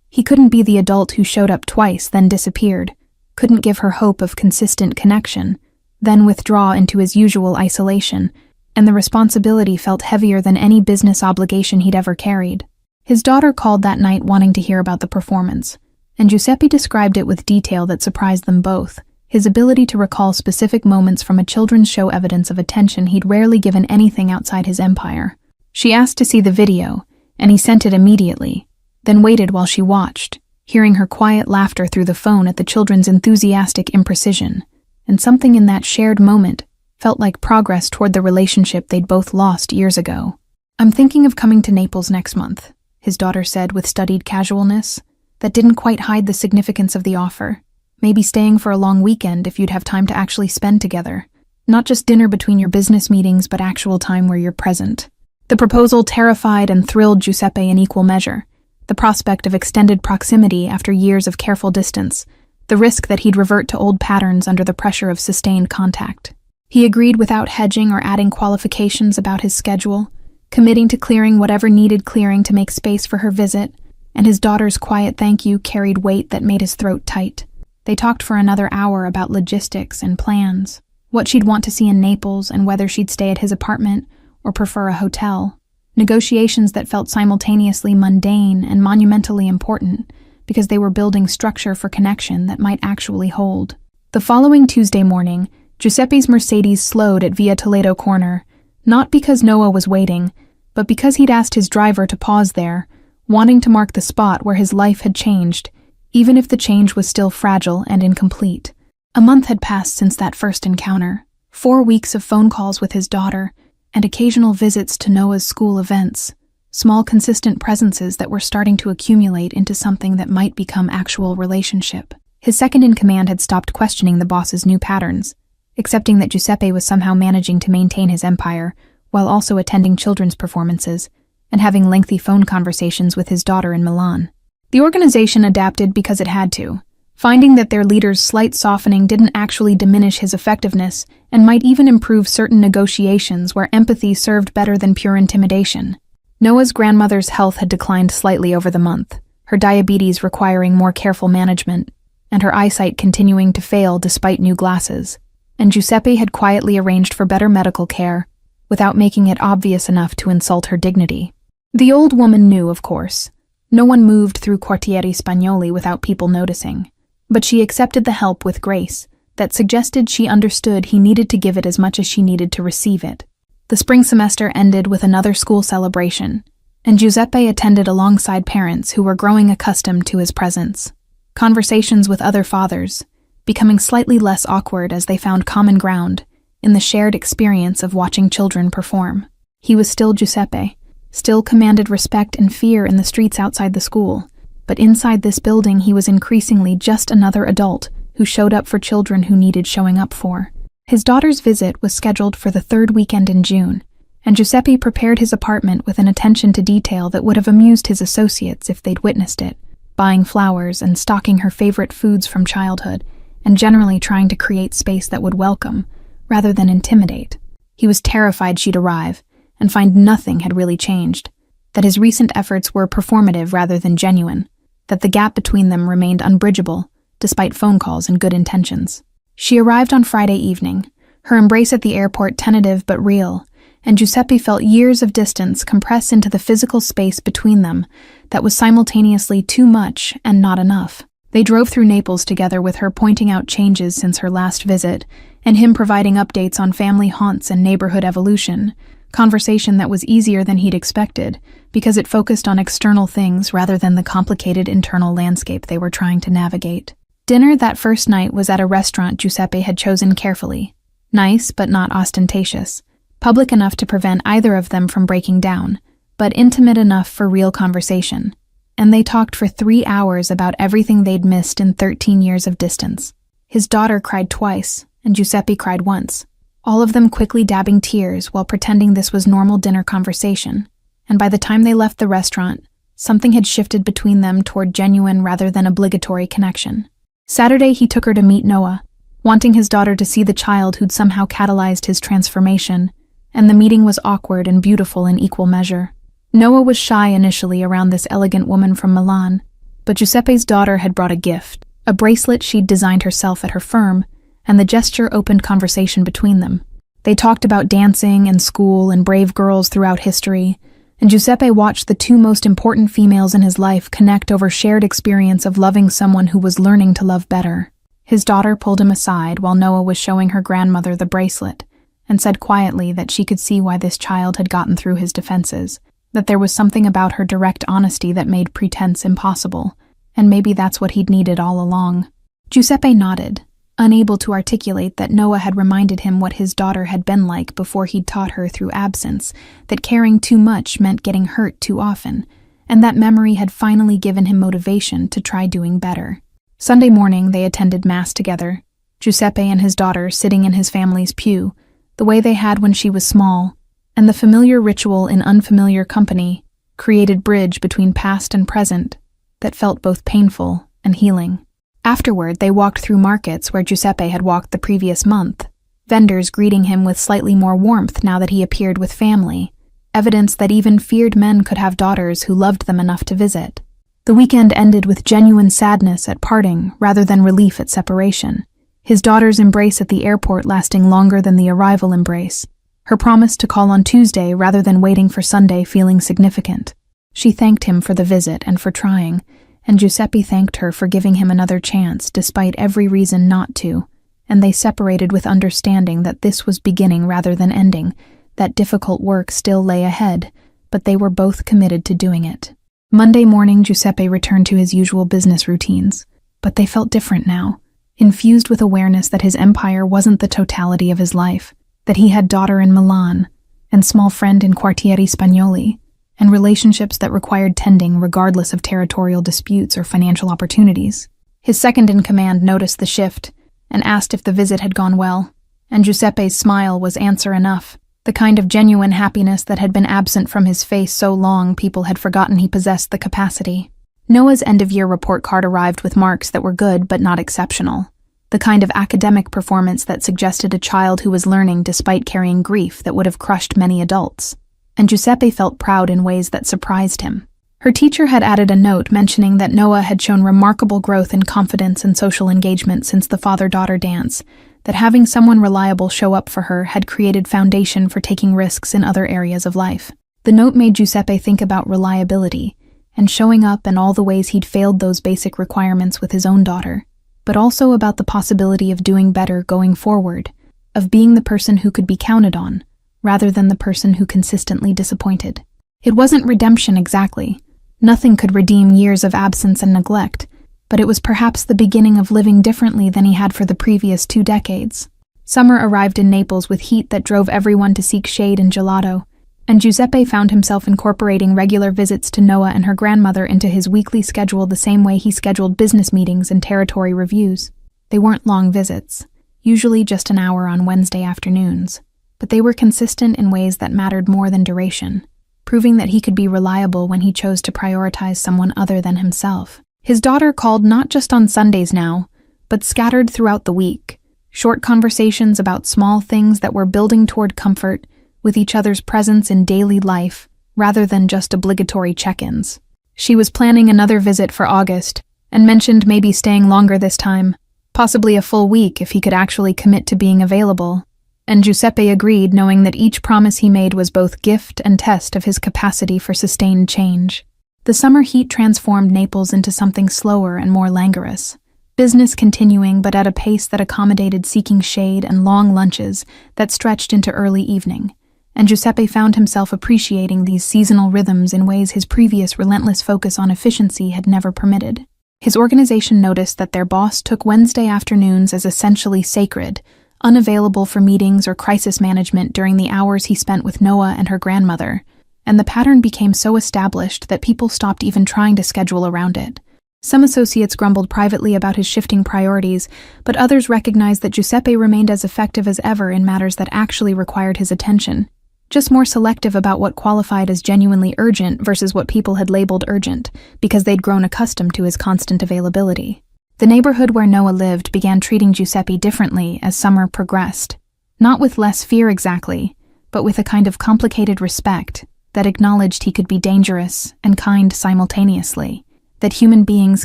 He couldn't be the adult who showed up twice, then disappeared, couldn't give her hope of consistent connection, then withdraw into his usual isolation, and the responsibility felt heavier than any business obligation he'd ever carried. His daughter called that night wanting to hear about the performance, and Giuseppe described it with detail that surprised them both, His ability to recall specific moments from a children's show evidence of attention he'd rarely given anything outside his empire. She asked to see the video, and he sent it immediately, then waited while she watched, hearing her quiet laughter through the phone at the children's enthusiastic imprecision, and something in that shared moment felt like progress toward the relationship they'd both lost years ago. "I'm thinking of coming to Naples next month," his daughter said with studied casualness that didn't quite hide the significance of the offer. "Maybe staying for a long weekend if you'd have time to actually spend together. Not just dinner between your business meetings, but actual time where you're present." The proposal terrified and thrilled Giuseppe in equal measure. The prospect of extended proximity after years of careful distance, the risk that he'd revert to old patterns under the pressure of sustained contact. He agreed without hedging or adding qualifications about his schedule, committing to clearing whatever needed clearing to make space for her visit, and his daughter's quiet thank you carried weight that made his throat tight. They talked for another hour about logistics and plans, what she'd want to see in Naples and whether she'd stay at his apartment or prefer a hotel. Negotiations that felt simultaneously mundane and monumentally important because they were building structure for connection that might actually hold. The following Tuesday morning, Giuseppe's Mercedes slowed at Via Toledo Corner, not because Noah was waiting, but because he'd asked his driver to pause there, wanting to mark the spot where his life had changed, even if the change was still fragile and incomplete. A month had passed since that first encounter, 4 weeks of phone calls with his daughter, and occasional visits to Noah's school events, small consistent presences that were starting to accumulate into something that might become actual relationship. His second-in-command had stopped questioning the boss's new patterns, accepting that Giuseppe was somehow managing to maintain his empire while also attending children's performances and having lengthy phone conversations with his daughter in Milan. The organization adapted because it had to, finding that their leader's slight softening didn't actually diminish his effectiveness and might even improve certain negotiations where empathy served better than pure intimidation. Noah's grandmother's health had declined slightly over the month, her diabetes requiring more careful management, and her eyesight continuing to fail despite new glasses. And Giuseppe had quietly arranged for better medical care, without making it obvious enough to insult her dignity. The old woman knew, of course. No one moved through Quartieri Spagnoli without people noticing. But she accepted the help with grace that suggested she understood he needed to give it as much as she needed to receive it. The spring semester ended with another school celebration, and Giuseppe attended alongside parents who were growing accustomed to his presence. Conversations with other fathers, becoming slightly less awkward as they found common ground in the shared experience of watching children perform. He was still Giuseppe, still commanded respect and fear in the streets outside the school, but inside this building he was increasingly just another adult who showed up for children who needed showing up for. His daughter's visit was scheduled for the third weekend in June, and Giuseppe prepared his apartment with an attention to detail that would have amused his associates if they'd witnessed it, buying flowers and stocking her favorite foods from childhood, and generally trying to create space that would welcome, rather than intimidate. He was terrified she'd arrive, and find nothing had really changed, that his recent efforts were performative rather than genuine, that the gap between them remained unbridgeable, despite phone calls and good intentions. She arrived on Friday evening, her embrace at the airport tentative but real, and Giuseppe felt years of distance compress into the physical space between them that was simultaneously too much and not enough. They drove through Naples together with her pointing out changes since her last visit, and him providing updates on family haunts and neighborhood evolution, conversation that was easier than he'd expected, because it focused on external things rather than the complicated internal landscape they were trying to navigate. Dinner that first night was at a restaurant Giuseppe had chosen carefully. Nice, but not ostentatious. Public enough to prevent either of them from breaking down, but intimate enough for real conversation. And they talked for 3 hours about everything they'd missed in 13 years of distance. His daughter cried twice, and Giuseppe cried once, all of them quickly dabbing tears while pretending this was normal dinner conversation. And by the time they left the restaurant, something had shifted between them toward genuine rather than obligatory connection. Saturday, he took her to meet Noah, wanting his daughter to see the child who'd somehow catalyzed his transformation, and the meeting was awkward and beautiful in equal measure. Noah was shy initially around this elegant woman from Milan, but Giuseppe's daughter had brought a gift, a bracelet she'd designed herself at her firm, and the gesture opened conversation between them. They talked about dancing and school and brave girls throughout history, and Giuseppe watched the two most important females in his life connect over shared experience of loving someone who was learning to love better. His daughter pulled him aside while Noah was showing her grandmother the bracelet and said quietly that she could see why this child had gotten through his defenses, that there was something about her direct honesty that made pretense impossible, and maybe that's what he'd needed all along. Giuseppe nodded, unable to articulate that Noah had reminded him what his daughter had been like before he'd taught her through absence, that caring too much meant getting hurt too often, and that memory had finally given him motivation to try doing better. Sunday morning, they attended Mass together, Giuseppe and his daughter sitting in his family's pew, the way they had when she was small, and the familiar ritual in unfamiliar company created bridge between past and present that felt both painful and healing. Afterward, they walked through markets where Giuseppe had walked the previous month, vendors greeting him with slightly more warmth now that he appeared with family, evidence that even feared men could have daughters who loved them enough to visit. The weekend ended with genuine sadness at parting rather than relief at separation, his daughter's embrace at the airport lasting longer than the arrival embrace, her promise to call on Tuesday rather than waiting for Sunday feeling significant. She thanked him for the visit and for trying, and Giuseppe thanked her for giving him another chance despite every reason not to, and they separated with understanding that this was beginning rather than ending, that difficult work still lay ahead, but they were both committed to doing it. Monday morning, Giuseppe returned to his usual business routines, but they felt different now, infused with awareness that his empire wasn't the totality of his life, that he had daughter in Milan, and small friend in Quartieri Spagnoli, and relationships that required tending regardless of territorial disputes or financial opportunities. His second-in-command noticed the shift and asked if the visit had gone well, and Giuseppe's smile was answer enough, the kind of genuine happiness that had been absent from his face so long people had forgotten he possessed the capacity. Noah's end-of-year report card arrived with marks that were good but not exceptional, the kind of academic performance that suggested a child who was learning despite carrying grief that would have crushed many adults. And Giuseppe felt proud in ways that surprised him. Her teacher had added a note mentioning that Noah had shown remarkable growth in confidence and social engagement since the father-daughter dance, that having someone reliable show up for her had created foundation for taking risks in other areas of life. The note made Giuseppe think about reliability and showing up and all the ways he'd failed those basic requirements with his own daughter, but also about the possibility of doing better going forward, of being the person who could be counted on, rather than the person who consistently disappointed. It wasn't redemption exactly. Nothing could redeem years of absence and neglect, but it was perhaps the beginning of living differently than he had for the previous 2 decades. Summer arrived in Naples with heat that drove everyone to seek shade and gelato, and Giuseppe found himself incorporating regular visits to Noah and her grandmother into his weekly schedule the same way he scheduled business meetings and territory reviews. They weren't long visits, usually just an hour on Wednesday afternoons, but they were consistent in ways that mattered more than duration, proving that he could be reliable when he chose to prioritize someone other than himself. His daughter called not just on Sundays now, but scattered throughout the week, short conversations about small things that were building toward comfort with each other's presence in daily life rather than just obligatory check-ins. She was planning another visit for August and mentioned maybe staying longer this time, possibly a full week if he could actually commit to being available, and Giuseppe agreed, knowing that each promise he made was both gift and test of his capacity for sustained change. The summer heat transformed Naples into something slower and more languorous, business continuing but at a pace that accommodated seeking shade and long lunches that stretched into early evening, and Giuseppe found himself appreciating these seasonal rhythms in ways his previous relentless focus on efficiency had never permitted. His organization noticed that their boss took Wednesday afternoons as essentially sacred, unavailable for meetings or crisis management during the hours he spent with Noah and her grandmother, and the pattern became so established that people stopped even trying to schedule around it. Some associates grumbled privately about his shifting priorities, but others recognized that Giuseppe remained as effective as ever in matters that actually required his attention, just more selective about what qualified as genuinely urgent versus what people had labeled urgent, because they'd grown accustomed to his constant availability. The neighborhood where Noah lived began treating Giuseppe differently as summer progressed, not with less fear exactly, but with a kind of complicated respect that acknowledged he could be dangerous and kind simultaneously, that human beings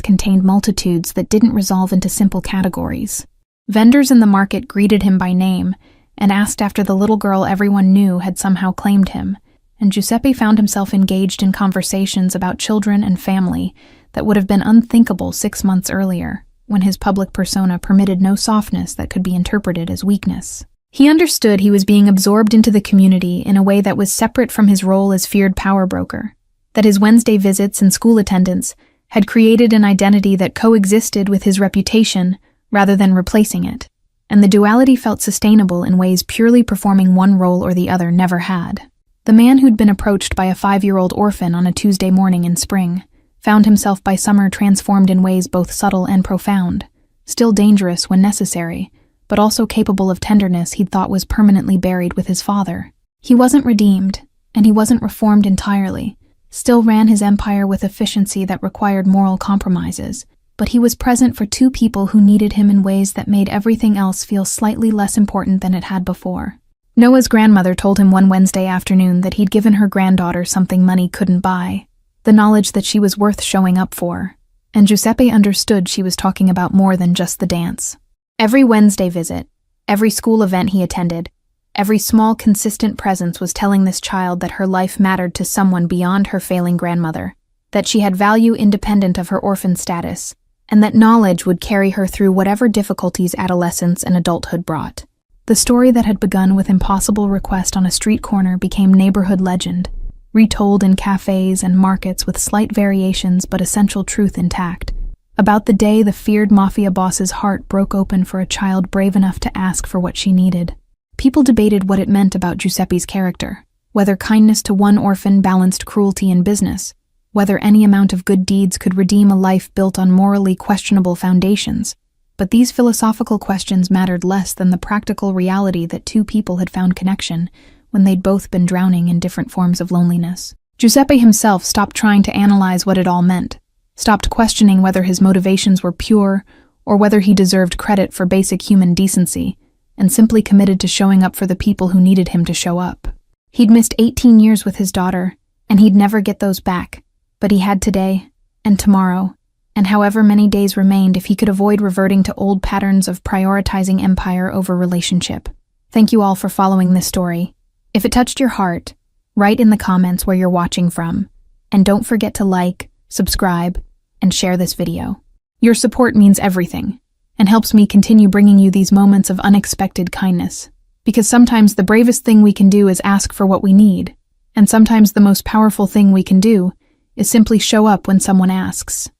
contained multitudes that didn't resolve into simple categories. Vendors in the market greeted him by name and asked after the little girl everyone knew had somehow claimed him, and Giuseppe found himself engaged in conversations about children and family that would have been unthinkable 6 months earlier. when his public persona permitted no softness that could be interpreted as weakness. He understood he was being absorbed into the community in a way that was separate from his role as feared power broker, that his Wednesday visits and school attendance had created an identity that coexisted with his reputation rather than replacing it, and the duality felt sustainable in ways purely performing one role or the other never had. The man who'd been approached by a 5-year-old orphan on a Tuesday morning in spring found himself by summer transformed in ways both subtle and profound, still dangerous when necessary, but also capable of tenderness he'd thought was permanently buried with his father. He wasn't redeemed, and he wasn't reformed entirely, still ran his empire with efficiency that required moral compromises, but he was present for two people who needed him in ways that made everything else feel slightly less important than it had before. Noah's grandmother told him one Wednesday afternoon that he'd given her granddaughter something money couldn't buy, the knowledge that she was worth showing up for, and Giuseppe understood she was talking about more than just the dance. Every Wednesday visit, every school event he attended, every small consistent presence was telling this child that her life mattered to someone beyond her failing grandmother, that she had value independent of her orphan status, and that knowledge would carry her through whatever difficulties adolescence and adulthood brought. The story that had begun with impossible request on a street corner became neighborhood legend, retold in cafes and markets with slight variations but essential truth intact, about the day the feared mafia boss's heart broke open for a child brave enough to ask for what she needed. People debated what it meant about Giuseppe's character, whether kindness to one orphan balanced cruelty in business, whether any amount of good deeds could redeem a life built on morally questionable foundations. But these philosophical questions mattered less than the practical reality that two people had found connection when they'd both been drowning in different forms of loneliness. Giuseppe himself stopped trying to analyze what it all meant, stopped questioning whether his motivations were pure or whether he deserved credit for basic human decency, and simply committed to showing up for the people who needed him to show up. He'd missed 18 years with his daughter, and he'd never get those back, but he had today, and tomorrow, and however many days remained if he could avoid reverting to old patterns of prioritizing empire over relationship. Thank you all for following this story. If it touched your heart, write in the comments where you're watching from, and don't forget to like, subscribe, and share this video. Your support means everything, and helps me continue bringing you these moments of unexpected kindness, because sometimes the bravest thing we can do is ask for what we need, and sometimes the most powerful thing we can do is simply show up when someone asks.